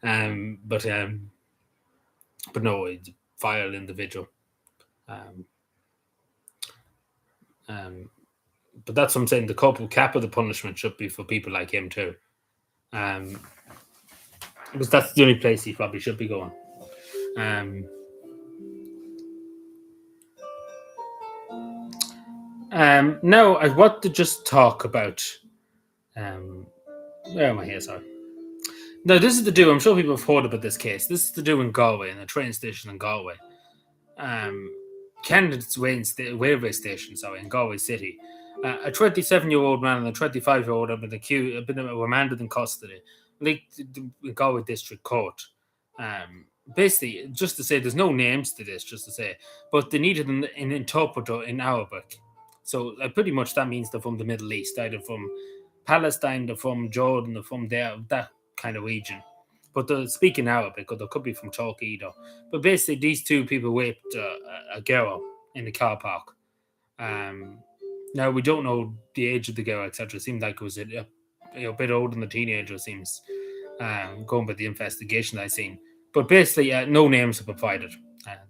but no, he's a vile individual. But that's what I'm saying. The cap of the punishment should be for people like him too, because that's the only place he probably should be going. Now I want to just talk about. Where am I here? Sorry. No, this is the do. I'm sure people have heard about this case. This is the do in Galway, in a train station in Galway. Candidates railway station, in Galway City. A 27-year-old man and a 25-year-old have been remanded in custody, in Galway District Court. Basically, just to say, there's no names to this, just to say, but they needed an interpreter in Arabic. So pretty much that means they're from the Middle East, either from Palestine, they're from Jordan, they're from there, that kind of region. But they're speaking Arabic, or they could be from Turkey either. But basically, these two people raped a girl in the car park. Now, we don't know the age of the girl, etc. It seemed like it was a bit older than the teenager, seems, going by the investigation I've seen. But basically, no names are provided.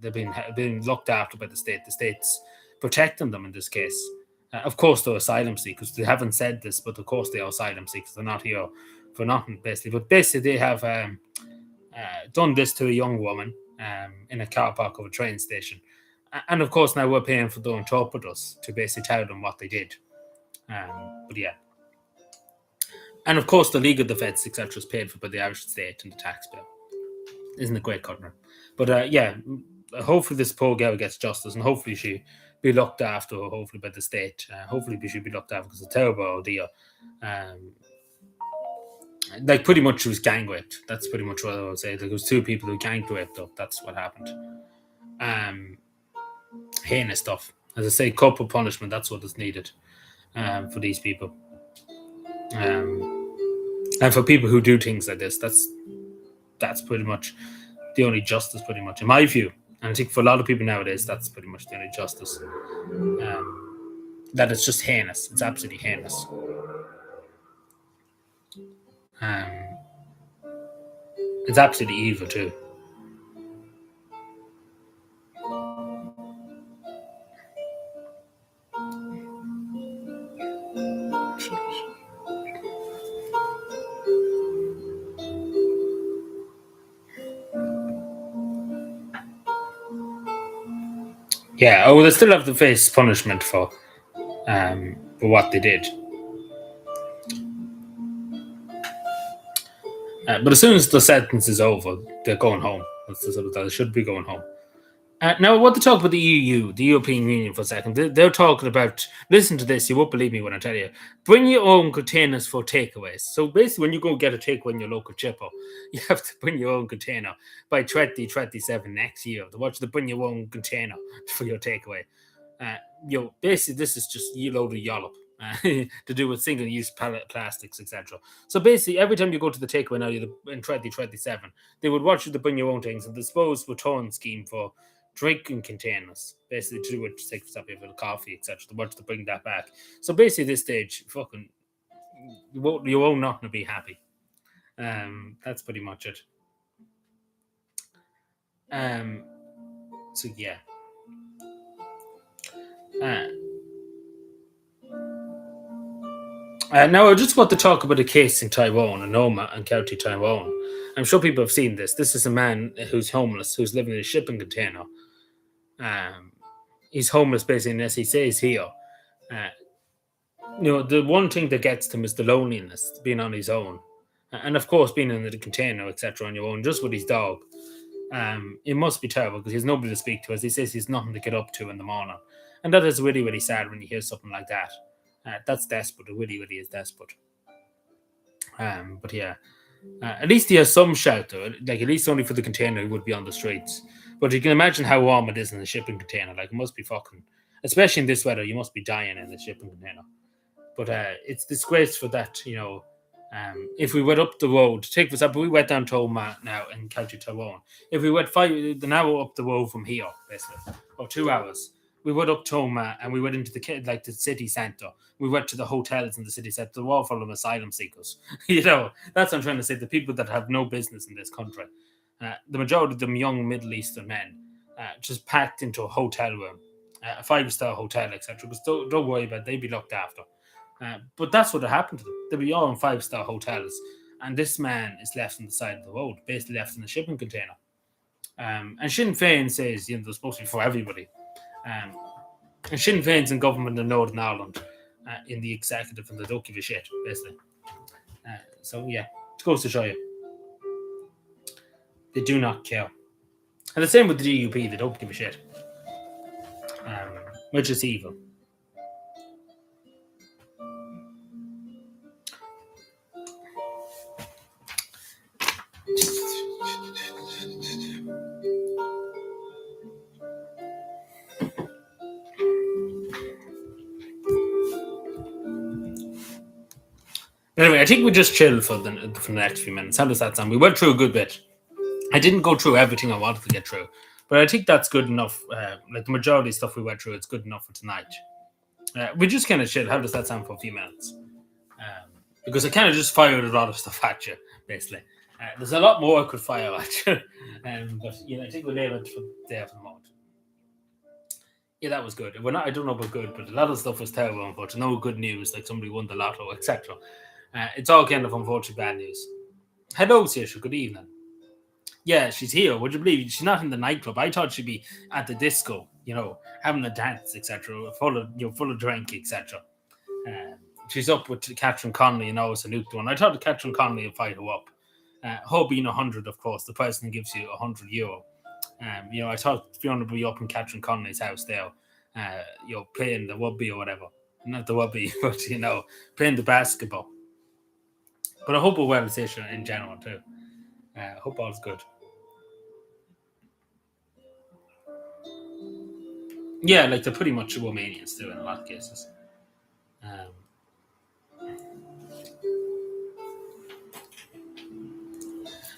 They've been looked after by the state. The state's protecting them in this case. Of course, they're asylum seekers. They haven't said this, but of course they are asylum seekers. They're not here for nothing, basically. But basically, they have done this to a young woman in a car park of a train station. And of course, now we're paying for the interpreters to basically tell them what they did. But yeah. And of course, the legal defence, etc., is paid for by the Irish state and the taxpayer. Isn't it great, Connor? But yeah, hopefully this poor girl gets justice, and hopefully she be looked after, hopefully by the state. Hopefully she be looked after, because it's a terrible ordeal. Like, pretty much she was gang raped. That's pretty much what I would say. Like, there was two people who gang raped her. That's what happened. Heinous stuff. As I say, corporal punishment, that's what is needed for these people. And for people who do things like this, that's pretty much the only justice, pretty much, in my view. And I think for a lot of people nowadays, that's pretty much the only justice. That it's just heinous. It's absolutely heinous. It's absolutely evil too. Yeah, they still have to face punishment for what they did. But as soon as the sentence is over, they're going home. They should be going home. Now, I want to talk about the EU, the European Union, for a second. They're talking about, listen to this, you won't believe me when I tell you, bring your own containers for takeaways. So basically, when you go get a takeaway in your local chipper, you have to bring your own container by 2027 next year. They want you to bring your own container for your takeaway. Basically, this is just a load of yollop. To do with single-use plastics, etc. So basically, every time you go to the takeaway now in 2027, they would want you to bring your own things, and the supposed return scheme for drinking containers, basically to do with take for example coffee, etc. They want you to bring that back. So basically, this stage, fucking, you won't not to be happy. That's pretty much it. So yeah. Now, I just want to talk about a case in Tyrone, in Noma and County Tyrone. I'm sure people have seen this. This is a man who's homeless, who's living in a shipping container. He's homeless, basically, as he says here. The one thing that gets to him is the loneliness, being on his own. And of course, being in the container, etc., on your own, just with his dog, it must be terrible because he has nobody to speak to. As he says, he's nothing to get up to in the morning, and that is really, really sad when you hear something like that. That's desperate. It really, really is desperate. But yeah, at least he has some shelter. Like at least only for the container, he would be on the streets. But you can imagine how warm it is in the shipping container. Like it must be fucking, especially in this weather, you must be dying in the shipping container. But it's disgraceful that if we went up the road, take for example, we went down to Oma now in County Tyrone. If we went an hour up the road from here, basically, or 2 hours, we went up to Oma and we went into the city centre. We went to the hotels in the city centre. They're all full of asylum seekers. That's what I'm trying to say. The people that have no business in this country, the majority of them young Middle Eastern men, just packed into a hotel room, a 5-star hotel, etc. Because don't worry about it, they'd be looked after. But that's what happened to them. They'll be all in 5-star hotels. And this man is left on the side of the road, basically left in a shipping container. And Sinn Féin says, they're supposed to be for everybody. And Sinn Féin's in government in Northern Ireland, in the executive, and they don't give a shit, basically. So, yeah, it goes to show you. They do not care. And the same with the DUP, they don't give a shit. Which is evil. Anyway, I think we just chill for the next few minutes. How does that sound? We went through a good bit. I didn't go through everything I wanted to get through, but I think that's good enough. Like the majority of stuff we went through, it's good enough for tonight. We just kind of chill. How does that sound for a few minutes? Because I kind of just fired a lot of stuff at you, basically. There's a lot more I could fire at you, but I think we'll leave it for there for the moment. Yeah, that was good. I don't know about good, but a lot of stuff was terrible, unfortunately. No good news, like somebody won the lotto, etc. It's all kind of unfortunate bad news. Hello, Saoirse. Good evening. Yeah, she's here. Would you believe she's not in the nightclub? I thought she'd be at the disco, having a dance, etc., full of drink, etc. She's up with Catherine Connolly, it's a nuke one. I thought Catherine Connolly would fight her up. Her being 100, of course, the person gives you €100. I thought Fiona would be up in Catherine Connolly's house there, playing the rugby or whatever. Not the rugby, but playing the basketball. But I hope we're well positioned in general too. I hope all's good. Yeah, like they're pretty much Romanians too in a lot of cases.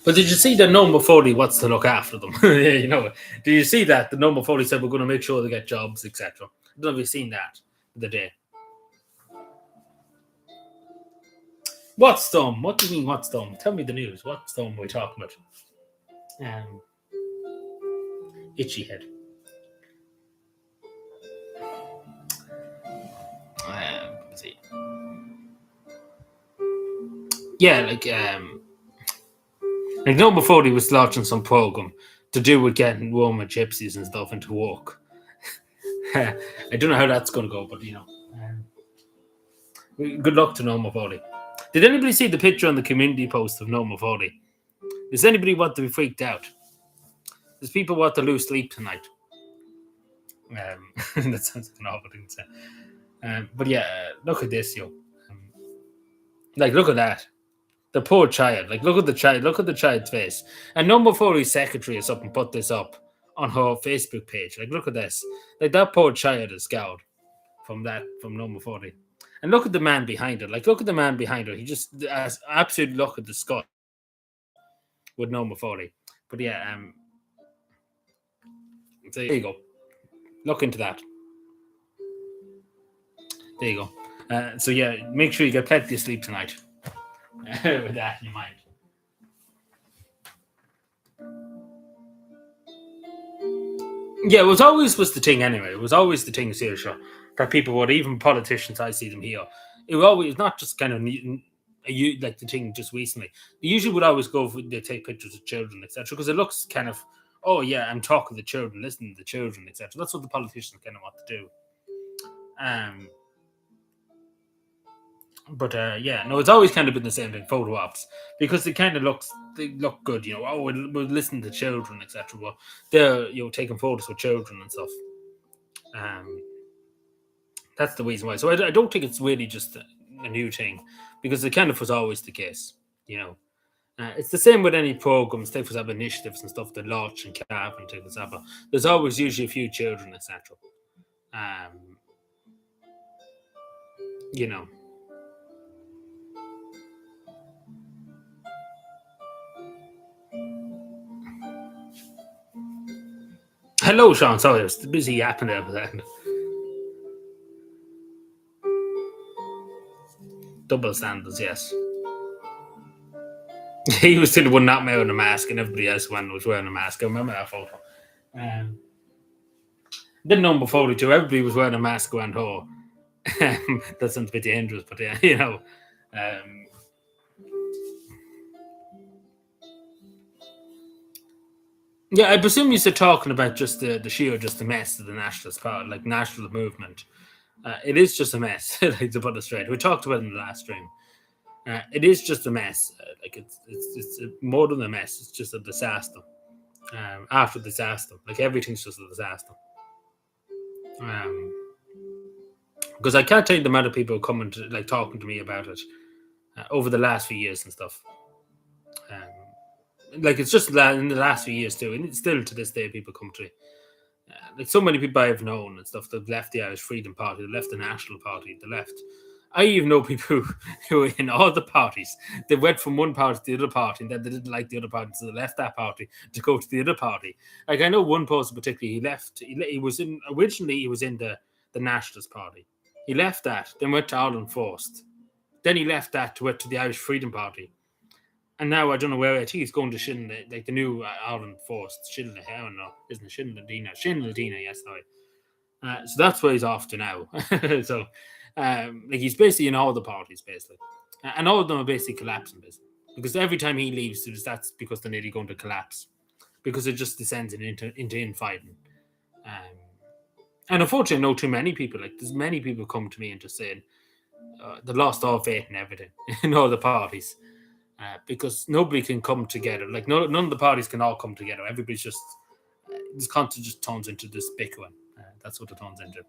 But did you see that Noam Foley wants to look after them? Did you see that? The Noam Foley said we're going to make sure they get jobs, etc. I don't know if you've seen that the day. What storm? What do you mean, what storm? Tell me the news. What storm are we talking about? Itchy head. Let's see. Yeah, like Noam Foley was launching some program to do with getting Roma gypsies and stuff into work. I don't know how that's going to go, but good luck to Noam Foley. Did anybody see the picture on the community post of Noam Foley? Does anybody want to be freaked out? Does people want to lose sleep tonight? That sounds like an awful thing to say. But yeah, look at this, yo. Look at that. The poor child. Look at the child. Look at the child's face. And Noam Foley's secretary or something put this up on her Facebook page. Look at this. That poor child is scoured from Noam Foley. And look at the man behind her. Look at the man behind her. He just has absolute look at the disgust with Noam Foley. But yeah, so there you go. Look into that. There you go. So yeah, make sure you get plenty of sleep tonight. With that in mind. Yeah, it was always the thing anyway. It was always the thing, Saoirse, that people would, even politicians, I see them here. It was always not just kind of like the thing just recently. They usually would always they take pictures of children, etc., because it looks kind of, oh yeah, I'm talking to the children, listening to the children, etc. That's what the politicians kind of want to do. But no, it's always kind of been the same thing. Photo ops because they look good. Oh, we'll listen to children, etc. But they're taking photos with children and stuff. Um, that's the reason why. So I don't think it's really just a new thing because it kind of was always the case. You know, it's the same with any programs, take for example initiatives and stuff that launch and cavan, take for example. There's always usually a few children, etc. Um, you know. Hello, Sean. Sorry, I was busy yapping there for that. Double standards, yes. He was still the one not wearing a mask, and everybody else one was wearing a mask. I remember that photo. Um, didn't know him before too. Everybody was wearing a mask around her. That sounds a bit dangerous, but yeah, Um, yeah, I presume you're talking about just just the mess of the nationalist part, like national movement. It is just a mess, like to put it straight. We talked about it in the last stream. It is just a mess. Like it's more than a mess. It's just a disaster. After disaster, like everything's just a disaster. Um, because I can't tell you the amount of people coming to like talking to me about it over the last few years and stuff. Like it's just in the last few years too, and it's still to this day people come to me. Like so many people I've known and stuff that left the Irish Freedom Party, they left the National Party, they left. I even know people who are in all the parties. They went from one party to the other party, and then they didn't like the other party, so they left that party to go to the other party. Like I know one person particularly, he left. He was in originally he was in the Nationalist Party. He left that, then went to Ireland first. Then he left that to went to the Irish Freedom Party, and now I don't know where. I think he's going to like the new Ireland first. Shin, I don't know, isn't it Shin Ladina? Shin Ladina, yes, sorry. So that's where he's off to now. So, like he's basically in all the parties, basically, and all of them are basically collapsing, basically, because every time he leaves, that's because they're nearly going to collapse, because it just descends into infighting. Um, and unfortunately, I know too many people. Like there's many people come to me and just saying they lost all faith in everything in all the parties. Because nobody can come together. Like none of the parties can all come together. Everybody's just this content just turns into this bickering. That's what it turns into.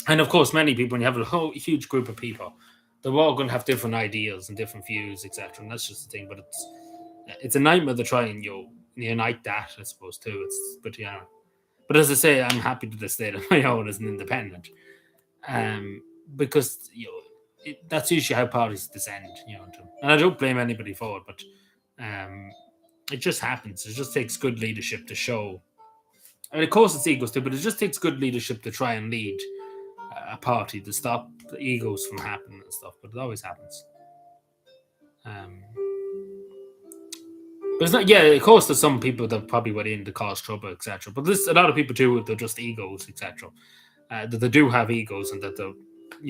And of course, many people, when you have a whole huge group of people, they're all going to have different ideas and different views, etc. And that's just the thing. But it's a nightmare to try and unite that, I suppose too. But yeah. But as I say, I'm happy to this day on my own as an independent, because that's usually how parties descend. And I don't blame anybody for it, but it just happens. It just takes good leadership to show. I mean, of course, it's egos too, but it just takes good leadership to try and lead a party to stop the egos from happening and stuff. But it always happens. But it's not. Yeah, of course, there's some people that probably went in to cause trouble, etc. But there's a lot of people too. They're just egos, etc. That they do have egos and that they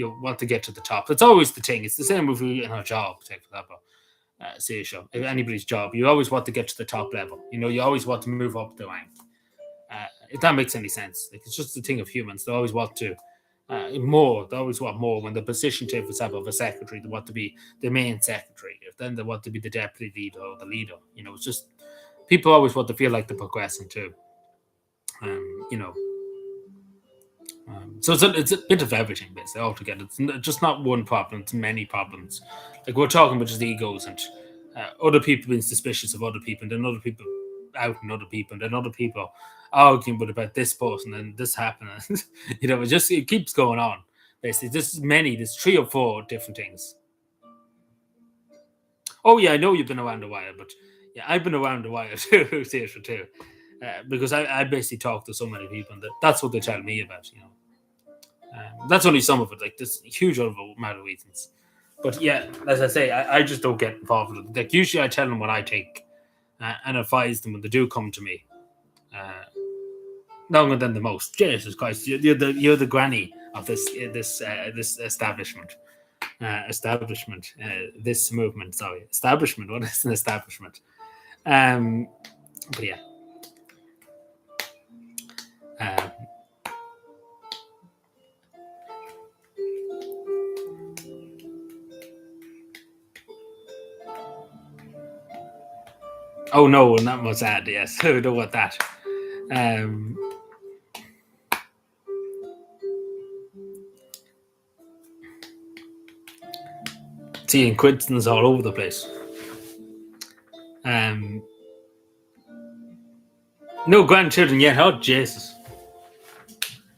want to get to the top. It's always the thing. It's the same with in our job, take for example. Say show anybody's job, you always want to get to the top level. You always want to move up the rank. If that makes any sense, like it's just the thing of humans. They always want to more. They always want more. When the position, take for example, of a secretary, they want to be the main secretary. If then they want to be the deputy leader or the leader. It's just people always want to feel like they're progressing too. You know, so it's a bit of everything, basically, altogether. It's just not one problem, it's many problems. Like, we're talking about just egos and other people being suspicious of other people, and then other people outing other people, and then other people arguing about this person and this happened. It keeps going on. Basically, there's 3 or 4 different things. Oh, yeah, I know you've been around a while, but yeah, I've been around a while too, Theatre too. Because I basically talk to so many people, and that's what they tell me about. That's only some of it. Like, there's a huge amount of reasons. But yeah, as I say, I just don't get involved with it. Like, usually I tell them what I think and advise them when they do come to me. Longer than the most. Jesus Christ, you're the granny of this establishment. This movement. Sorry, establishment. What is an establishment? But yeah. Oh no, not Mossad. Yes, I don't want that. Seeing Quintons all over the place. No grandchildren yet. Oh Jesus!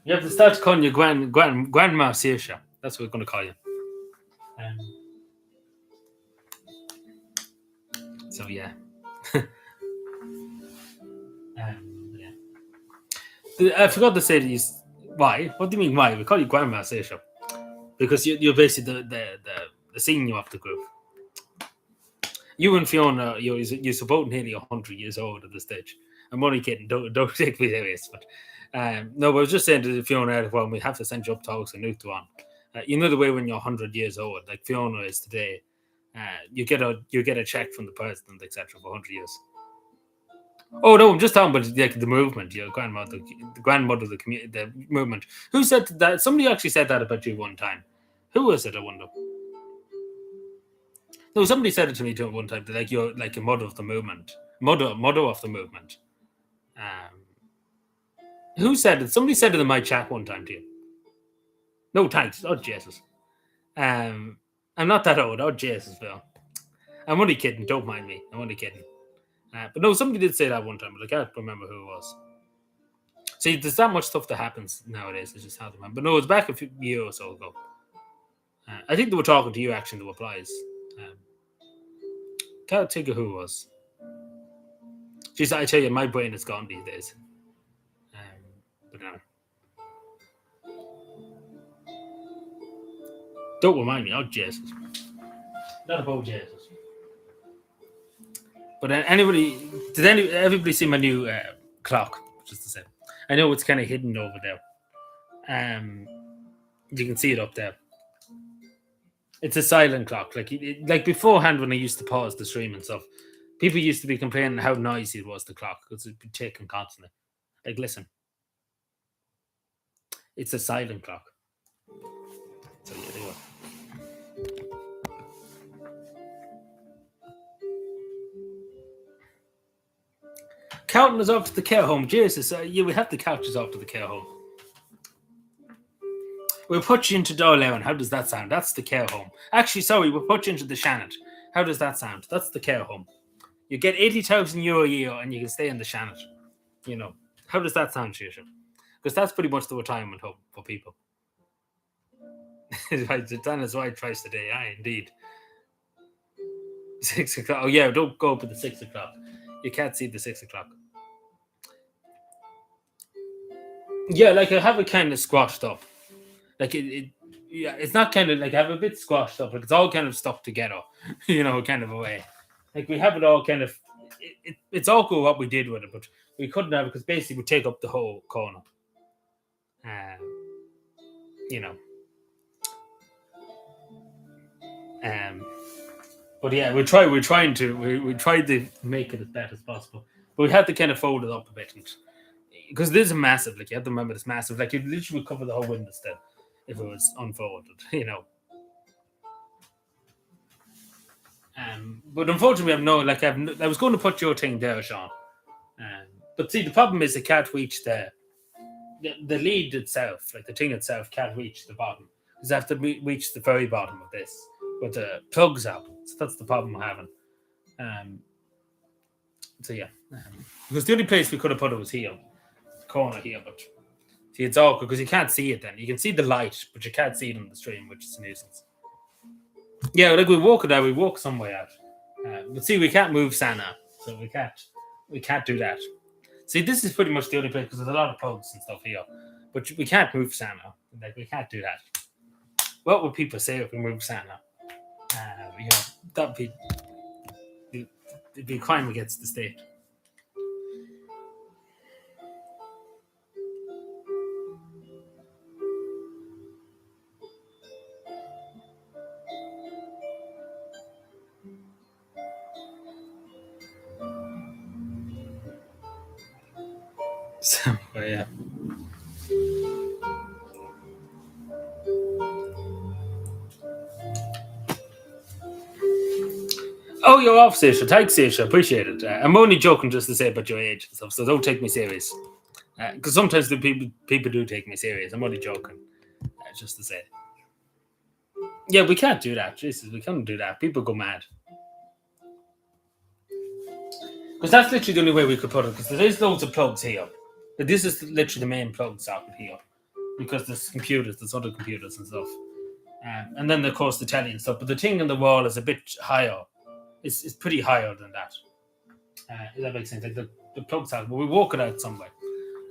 You have to start calling your grandma Saoirse. That's what we're going to call you. So yeah. Yeah. I forgot to say this. Why? What do you mean why? We call you grandma Saoirse because you're basically the senior of the group. You and Fiona, you're about nearly 100 years old at this stage. I'm only kidding. Don't take me serious. But no, but I was just saying to Fiona, well, we have to send you up to House and Nuke to on. You know the way when you're 100 years old, like Fiona is today, you get a check from the president, etc. for 100 years. Oh no, I'm just talking about like the movement. Your grandmother, the grandmother of the community, the movement. Who said that? Somebody actually said that about you one time. Who was it? I wonder. No, somebody said it to me too one time. That like you're like a mother of the movement, mother of the movement. Who said it? Somebody said it in my chat one time to you. No, thanks. Oh Jesus. I'm not that old. Oh Jesus, Bill. I'm only kidding. Don't mind me. I'm only kidding. But no, somebody did say that one time, but I can't remember who it was. See, there's that much stuff that happens nowadays. It's just hard to remember. But no, it's back a few years or so ago. I think they were talking to you actually to applies. Can't think of who it was. Jeez, I tell you, my brain is gone these days. But no. Don't remind me. Oh, Jesus. Not about Jesus. But everybody see my new clock? Just to say, I know it's kind of hidden over there. You can see it up there. It's a silent clock. Like beforehand, when I used to pause the stream and stuff, people used to be complaining how noisy it was, the clock, because it'd be ticking constantly. Like, listen, it's a silent clock. So yeah, there you go. Counting us off to the care home. Jesus, yeah, we have the couches off to the care home. We'll put you into Darlewan. How does that sound? That's the care home. Actually, sorry, we'll put you into the Shannon. How does that sound? That's the care home. You get 80,000 euro a year and you can stay in the Shannon. You know, how does that sound, Saoirse? Because that's pretty much the retirement home for people. That is why twice a day. Aye, indeed. 6 o'clock. Oh, yeah, don't go up at the 6 o'clock. You can't see the 6 o'clock. Yeah, like I have it kind of squashed up. Like yeah, it's not kind of like I have a bit squashed up. Like it's all kind of stuck together, you know, kind of a way. Like we have it all kind of. It's all cool what we did with it, but we couldn't have it because basically we take up the whole corner. You know. But yeah, we tried to make it as best as possible, but we had to kind of fold it up a bit, because this is massive. Like you have to remember, it's massive. Like it literally would cover the whole window still if it was unfolded, you know. But unfortunately, we have no. Like I was going to put your thing there, Sean. But see, the problem is it can't reach the lead itself, like the thing itself, can't reach the bottom. Because I have to reach the very bottom of this with the plugs out. So that's the problem we're having. So yeah, because the only place we could have put it was here, the corner here. But see, it's awkward because you can't see it. Then you can see the light, but you can't see it on the stream, which is a nuisance. Yeah, like we walk it out, we walk somewhere out. But see, we can't move Santa, so we can't do that. See, this is pretty much the only place because there's a lot of plugs and stuff here, but we can't move Santa. Like we can't do that. What would people say if we move Santa? You know, that'd be it'd be a crime against the state. So yeah. Oh, you're off, Sasha. Thanks, Sasha. Appreciate it. I'm only joking just to say about your age and stuff, so don't take me serious. Because sometimes the people do take me serious. I'm only joking, just to say. Yeah, we can't do that. Jesus, we can't do that. People go mad. Because that's literally the only way we could put it. Because there's loads of plugs here. But this is literally the main plug socket here. Because there's computers, there's other computers and stuff. And then, of course, the telly and stuff. But the thing on the wall is a bit higher. It's pretty higher than that. If that makes sense. Like the plug socket. But we walk it out somewhere.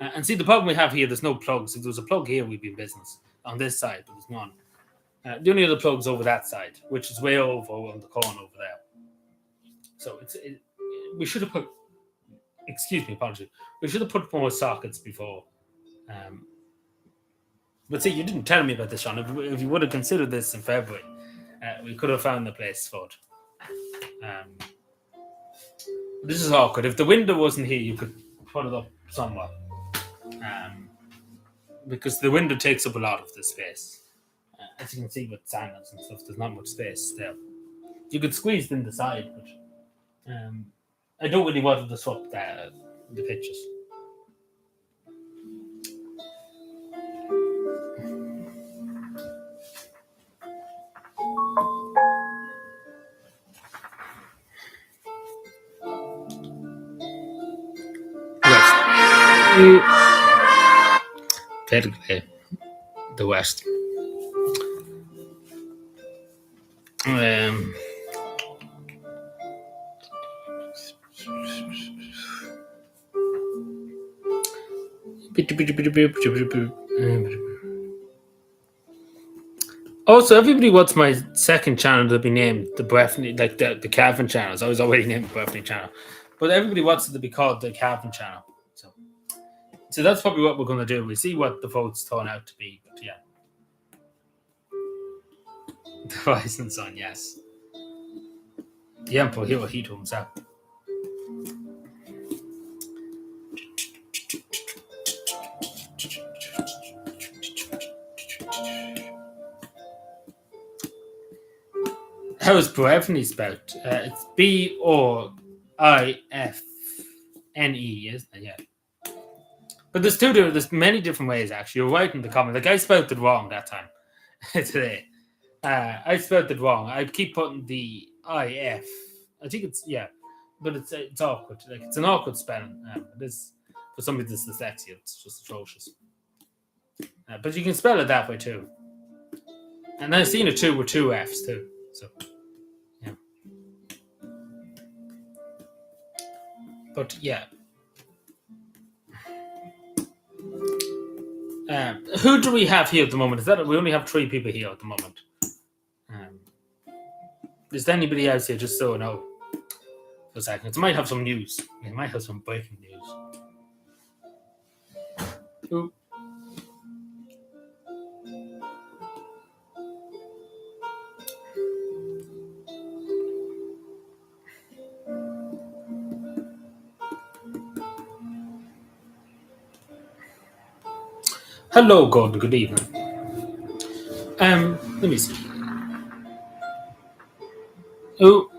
And see, the problem we have here, there's no plugs. If there was a plug here, we'd be in business. On this side, but there's none. The only other plug's over that side, which is way over on the corner over there. So we should have put, excuse me, apologies. We should have put more sockets before. But see, you didn't tell me about this, Sean. If you would have considered this in February, we could have found the place for it. This is awkward. If the window wasn't here, you could put it up somewhere. Because the window takes up a lot of the space. As you can see with sandals and stuff, there's not much space still. You could squeeze it in the side, but I don't really want to disrupt the pictures. Technically, the West. Also, everybody wants my second channel to be named the Breffney, like the Cavan channel. I was already named the Breffney channel, but everybody wants it to be called the Cavan channel. So that's probably what we're going to do. We see what the votes turn out to be, but yeah. The Rising Sun, yes. The Emperor Hero he to himself. How is Breffney spelled? It's Borifne, isn't it? Yeah. But there's many different ways, actually. You're right in the comment. The guy spelled it wrong that time. Today. I spelled it wrong. I keep putting the IF. I think it's, yeah. But it's awkward. Like, it's an awkward spelling. It is, for somebody that's dyslexia, it's just atrocious. But you can spell it that way, too. And I've seen it, too, with two Fs, too. So, yeah. But, yeah. Who do we have here at the moment? Is that we only have 3 people here at the moment? Is there anybody else here? Just so I know. For a second, it might have some news. It might have some breaking news. Ooh. Hello, Gordon. Good evening. Let me see. Oh,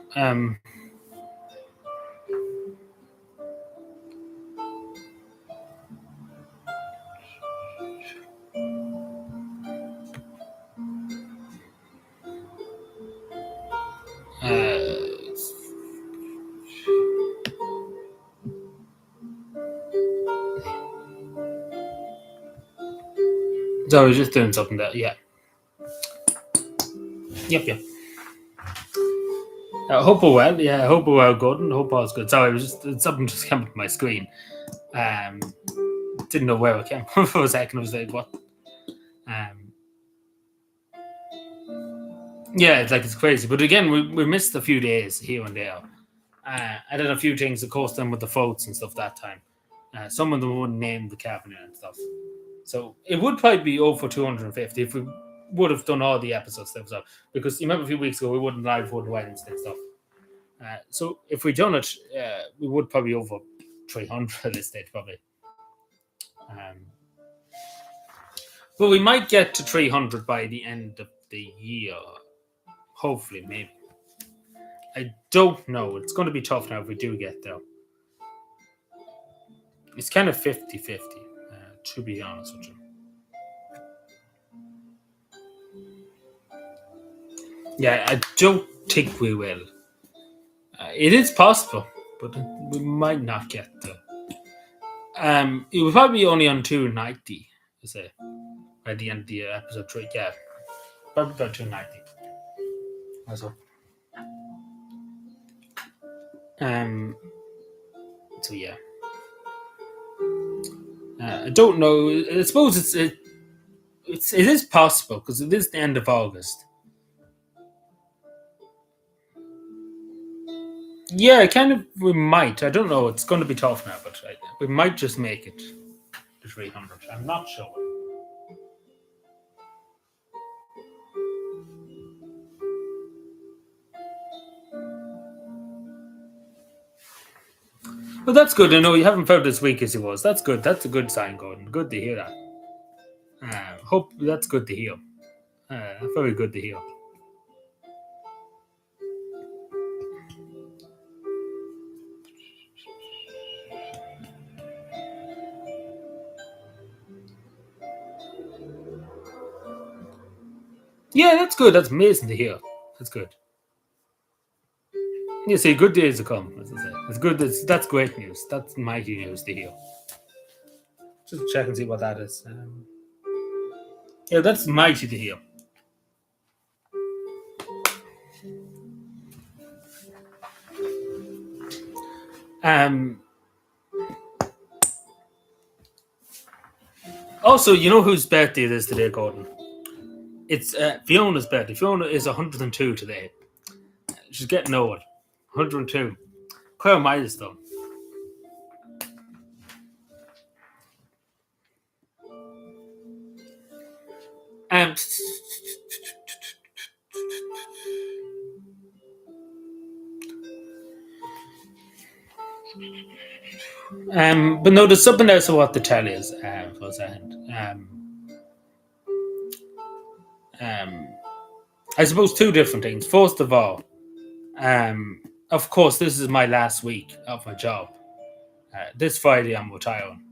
so I was just doing something that, yeah. Yep. I hope we're well. Yeah, I hope we're well, Gordon. I hope all's good. Sorry, it was just something just came up to my screen. Didn't know where it came from for a second. I was like, what? Yeah, it's crazy. But again, we missed a few days here and there. I did a few things, of course, then with the votes and stuff that time. Some of them wouldn't name the cabinet and stuff. So it would probably be over 250 if we would have done all the episodes that was up. Because you remember a few weeks ago, we wouldn't live for the Wednesday and stuff. So if we done it, we would probably over 300 at this stage, probably. But we might get to 300 by the end of the year. Hopefully, maybe. I don't know. It's going to be tough now if we do get there. It's kind of 50-50, to be honest with you. Yeah, I don't think we will. It is possible, but we might not get there. It will probably be only on 290, I say, by the end of the episode 3. Yeah, probably about 290. Also, so yeah, I don't know. I suppose it is possible because it is the end of August. Yeah, kind of. We might. I don't know. It's going to be tough now, but we might just make it to 300. I'm not sure. But that's good. I know you haven't felt as weak as he was. That's good. That's a good sign, Gordon. Good to hear that. Hope that's good to hear. Very good to hear. Yeah, that's good. That's amazing to hear. That's good. You see, good days to come, as I say. It's good. That's great news. That's mighty news to hear. Just check and see what that is. Yeah, that's mighty to hear. Also, you know whose birthday it is today, Gordon? It's Fiona's birthday. Fiona is 102 today. She's getting old. 102. Quite a milestone. But no, there's something else I want to tell you for a second. I suppose two different things. First of all, of course, this is my last week of my job. This Friday, I'm retiring.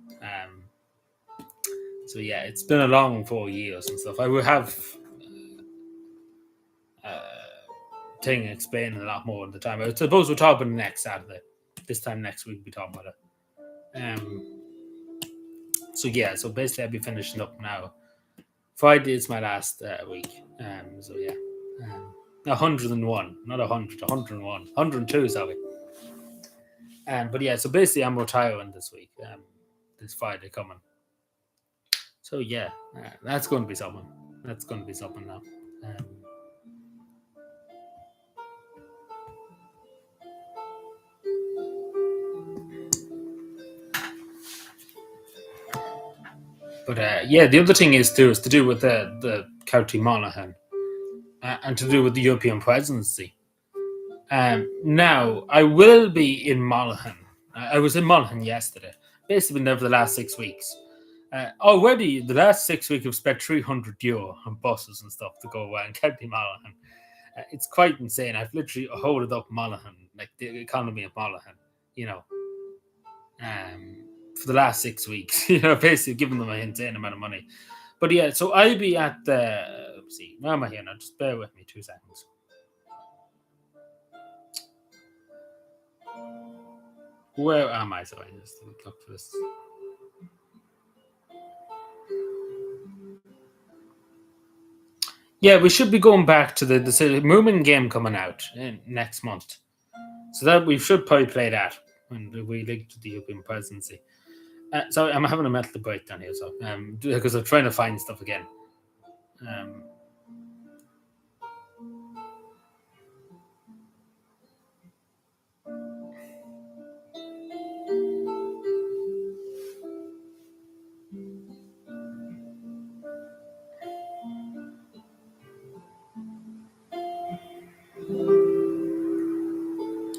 So yeah, it's been a long 4 years and stuff. I will have thing explaining a lot more at the time. I suppose we'll talk about it next Saturday. This time next week, we'll be talking about it. So yeah, so basically I'll be finishing up now. Friday is my last week. So yeah. 101, not 100, 101. 102, sorry. But yeah, so basically I'm retiring this week. This Friday coming. So yeah, that's going to be something. That's going to be something now. But yeah, the other thing is to do with the County Monaghan and to do with the European presidency. Now, I will be in Monaghan. I was in Monaghan yesterday. Basically been there for the last 6 weeks. Already, the last 6 weeks, I've spent €300 on buses and stuff to go around County Monaghan. It's quite insane. I've literally holded up Monaghan, like the economy of Monaghan, you know. For the last 6 weeks, basically giving them an insane amount of money. But yeah, so I'll be at the. Let's see, where am I here now? Just bear with me 2 seconds. Where am I? So I just look for this. Yeah, we should be going back to the Moomin game coming out next month. So that we should probably play that when we link to the European presidency. Sorry, I'm having a mental breakdown here, so because I'm trying to find stuff again.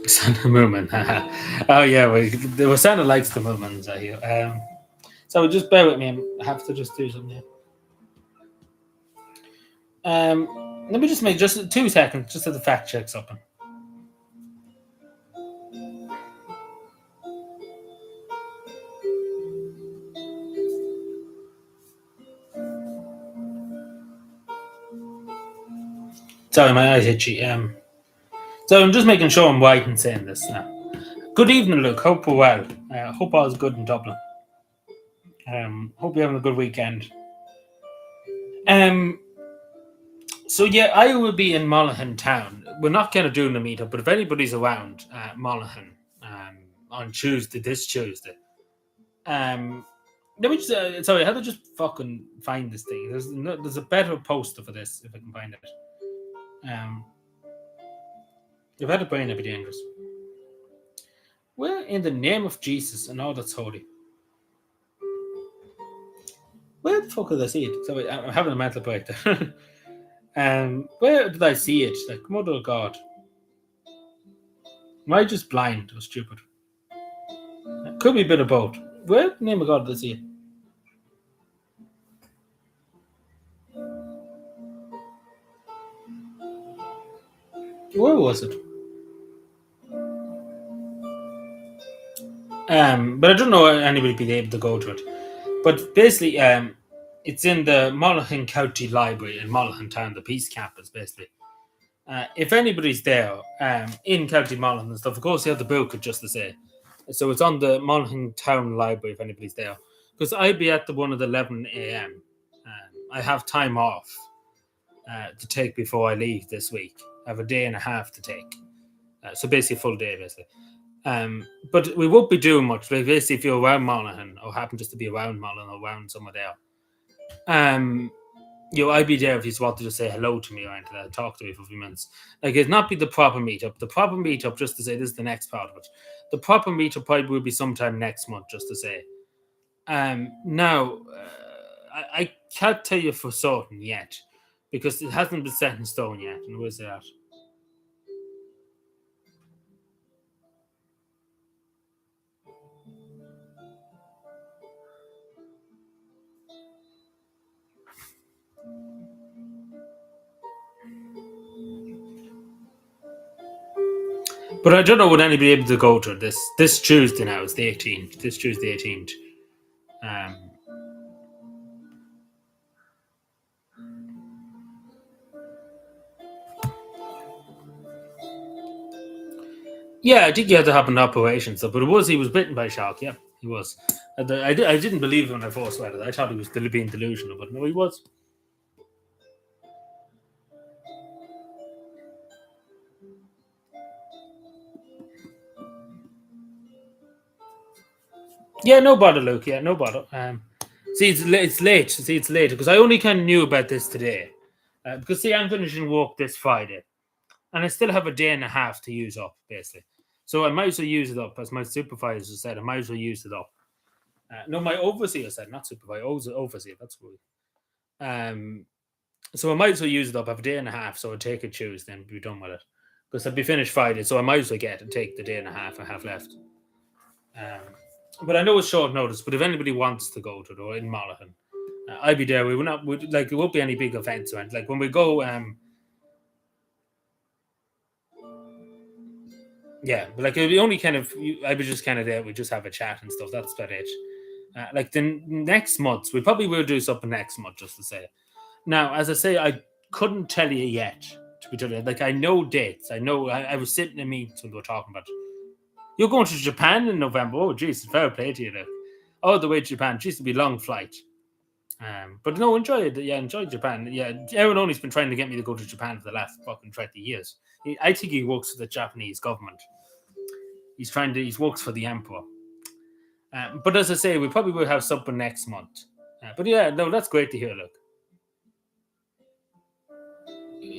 Santa Moomin. Oh yeah, Santa likes the Moomins, I hear. So just bear with me. I have to just do something. Let me just make just 2 seconds, just so the fact check's open. Sorry, my eyes itchy. So I'm just making sure I'm right in saying this now. Good evening, Luke. Hope we're well. Hope all's good in Dublin. Hope you're having a good weekend. Um, so yeah, I will be in Monaghan town. We're not kind of doing a meetup, but if anybody's around Monaghan on Tuesday, this Tuesday, let me just sorry, how to just fucking find this thing? There's a better poster for this if I can find it. You've had a brain, it'd be dangerous. Where in the name of Jesus and all that's holy? Where the fuck did I see it? Sorry, I'm having a mental breakdown. Where did I see it? Like, mother of God. Am I just blind or stupid? It could be a bit of both. Where in the name of God did I see it? Where was it? But I don't know anybody be able to go to it. But basically, it's in the Monaghan County Library in Monaghan Town, the Peace Campus, basically. If anybody's there in County Monaghan and stuff, of course, you have the book, just to say. So it's on the Monaghan Town Library if anybody's there. Because I'll be at the one at 11 a.m. I have time off to take before I leave this week. I have a day and a half to take. So basically a full day, basically. But we won't be doing much. Like basically, if you're around Monaghan or happen just to be around Monaghan or around somewhere there, I'd be there if you wanted to say hello to me or anything, talk to me for a few minutes. Like, it'd not be the proper meetup. The proper meetup, just to say, this is the next part of it. The proper meetup probably will be sometime next month, just to say. Now, I can't tell you for certain yet because it hasn't been set in stone yet. And where's that? But I don't know would anybody be able to go to this Tuesday now. It's the 18th. This Tuesday 18th. Yeah, I think he had to have an operation. So, but he was bitten by a shark. Yeah, he was. I didn't believe him when I first read it. I thought he was still being delusional, but no, he was. Yeah, no bother, Luke. Yeah, no bother. See, it's late. See, it's late because I only kind of knew about this today. Because see, I'm finishing work this Friday, and I still have a day and a half to use up, basically. So I might as well use it up, as my supervisor said. I might as well use it up. No, my overseer said, not supervisor, overseer. That's good. So I might as well use it up. I have a day and a half, so I'll take it Tuesday and be done with it. Because I'll be finished Friday, so I might as well get and take the day and a half I have left. But I know it's short notice. But if anybody wants to go to it or in Monaghan, I'll be there. We will not like it won't be any big events or anything. Like when we go. Yeah, but like it'll be only kind of. I was just kind of there. We just have a chat and stuff. That's about it. Like the next month, we probably will do something next month, just to say. Now, as I say, I couldn't tell you yet. To be told, like I know dates. I know. I was sitting in meetings when we were talking about. You're going to Japan in November. Oh, jeez, fair play to you. Like, all the way to Japan. Jeez, it'll be a long flight. But no, enjoy it. Yeah, enjoy Japan. Yeah, Aaron only's been trying to get me to go to Japan for the last fucking 20 years. I think he works for the Japanese government. He works for the emperor. But as I say, we probably will have something next month. But yeah, no, that's great to hear. Look,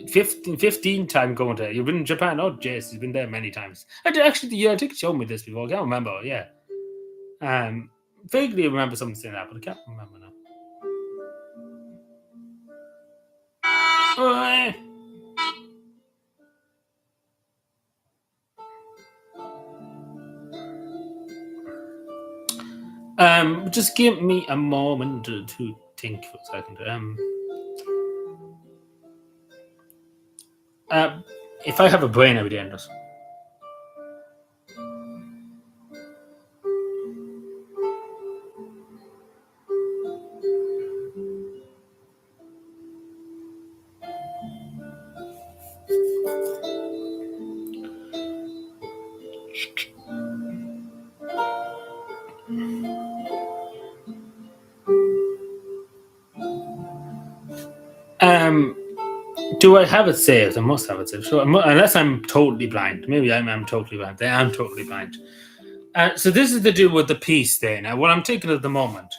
15 time going to. You've been in Japan. Oh, Jace, you've been there many times. Actually, yeah, I think you showed me this before. I can't remember. Yeah. Vaguely remember something saying that, but I can't remember now. Just give me a moment to think for a second. If I have a brain, I would end us. Um, do I have it saved? I must have it saved. So unless I'm totally blind, maybe I'm totally blind. I am totally blind. So this is to do with the peace day. Now, what I'm taking at the moment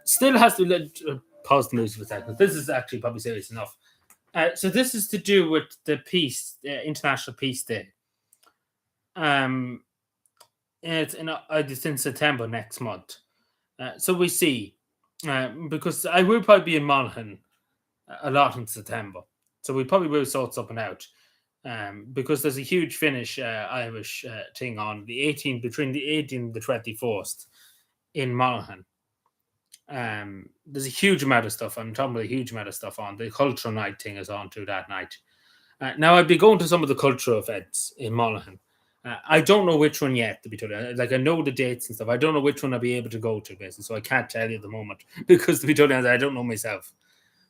still has to pause the music for a second. This is actually probably serious enough. So this is to do with the peace, International Peace Day. Um, it's in September next month. So we see, because I will probably be in Monaghan a lot in September. So we probably will sort something out. Because there's a huge Finnish Irish thing on the 18th, between the 18th and the 21st in Monaghan. There's a huge amount of stuff. I'm talking about a huge amount of stuff on. The cultural night thing is on too that night. Now I'd be going to some of the cultural events in Monaghan. I don't know which one yet, to be totally honest. Like, I know the dates and stuff. I don't know which one I'll be able to go to, basically. So I can't tell you at the moment because, to be totally honest, I don't know myself.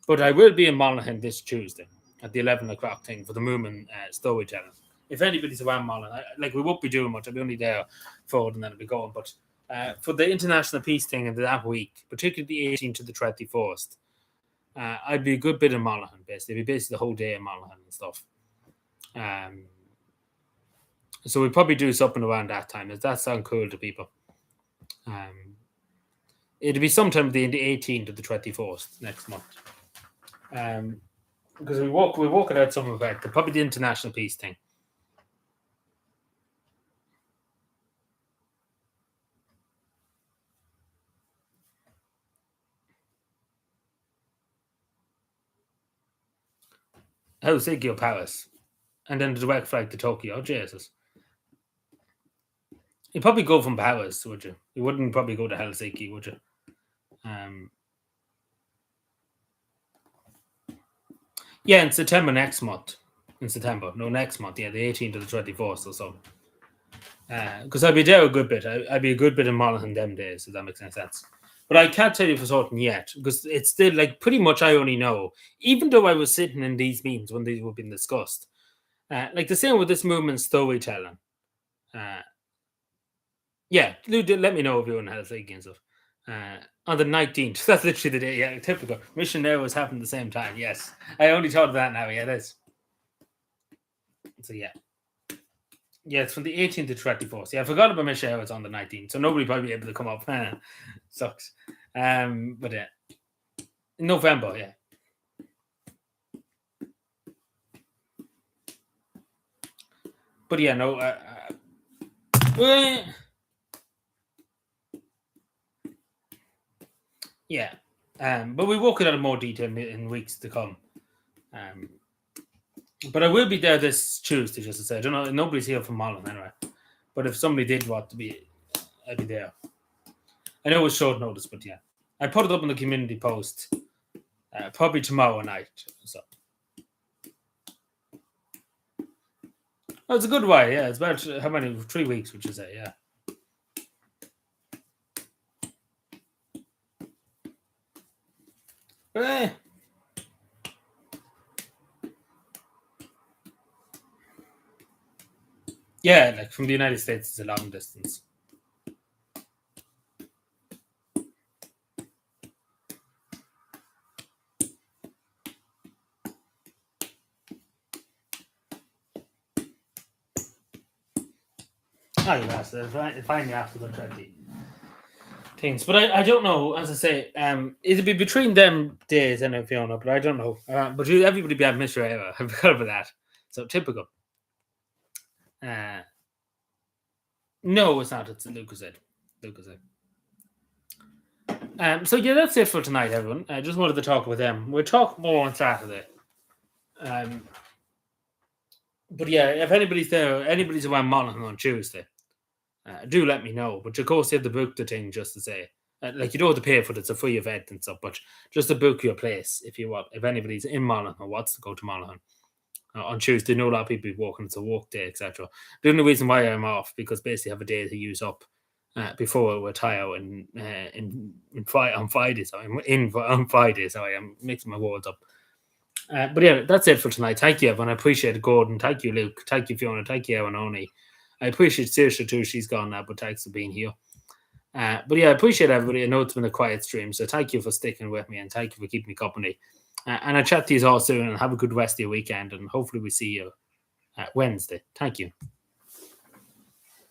But I will be in Monaghan this Tuesday at the 11 o'clock thing for the Moomin storytelling. If anybody's around Monaghan, we won't be doing much. I'll be only there for it and then I'll be going. But for the International Peace thing in that week, particularly the 18th to the 21st, I'd be a good bit in Monaghan, basically. It'd be basically the whole day in Monaghan and stuff. So we'd probably do something around that time. Does that sound cool to people? It'd be sometime the 18th to the 21st next month. Because we're walking out some event, probably the International Peace thing. Helsinki or Paris, and then the direct flight to Tokyo. Oh, Jesus. You'd probably go from Paris, would you? You wouldn't probably go to Helsinki, would you? Yeah, in September next month. Next month. Yeah, the 18th to the 24th or so. Because I'd be there a good bit. I'd be a good bit in Monaghan them days, if that makes any sense. But I can't tell you for certain yet, because it's still, like, pretty much I only know, even though I was sitting in these meetings when these were being discussed. Like the same with this movement storytelling. Yeah, let me know if you're in Helsinki and stuff. On the 19th, that's literally the day. Yeah, typical. Mission there was happening at the same time. Yes, I only thought of that now. Yeah, it is. So yeah, it's from the 18th to 24th. Yeah, I forgot about Mission. It's on the 19th, so nobody probably able to come up. Sucks. But yeah, in November. Yeah. But yeah, no. Yeah, but we walk it out in more detail in weeks to come. But I will be there this Tuesday, just to say. I don't know. Nobody's here from Monaghan anyway. But if somebody did want to be, I'd be there. I know it's short notice, but yeah, I put it up in the community post probably tomorrow night. So it's a good while. Yeah, it's about how many? 3 weeks, would you say? Yeah. Yeah, like from the United States, it's a long distance. Oh, yes, finally after the 20 things. But I don't know, as I say, it'll be between them days and Fiona, but I don't know. But everybody be at Mr. Eva. I forgot about that. So typical. No, it's not. It's Lucasade. So yeah, that's it for tonight, everyone. I just wanted to talk with them. We'll talk more on Saturday. But yeah, if anybody's there, anybody's around Monaghan on Tuesday, do let me know. But of course, you have to book the thing, just to say. Like, you don't have to pay for it; it's a free event and stuff. But just to book your place if you want. If anybody's in Monaghan or wants to go to Monaghan on Tuesday, I know a lot of people be walking. It's a walk day, etc. The only reason why I'm off, because basically I have a day to use up before I retire on Friday. So on Friday. Sorry, I'm mixing my words up. But yeah, that's it for tonight. Thank you, everyone. I appreciate it, Gordon. Thank you, Luke. Thank you, Fiona. Thank you, Ewan Oni. I appreciate Saoirse too. She's gone now, but thanks for being here. But yeah, I appreciate everybody. I know it's been a quiet stream, so thank you for sticking with me and thank you for keeping me company. And I'll chat to you all soon and have a good rest of your weekend. And hopefully we see you Wednesday. Thank you.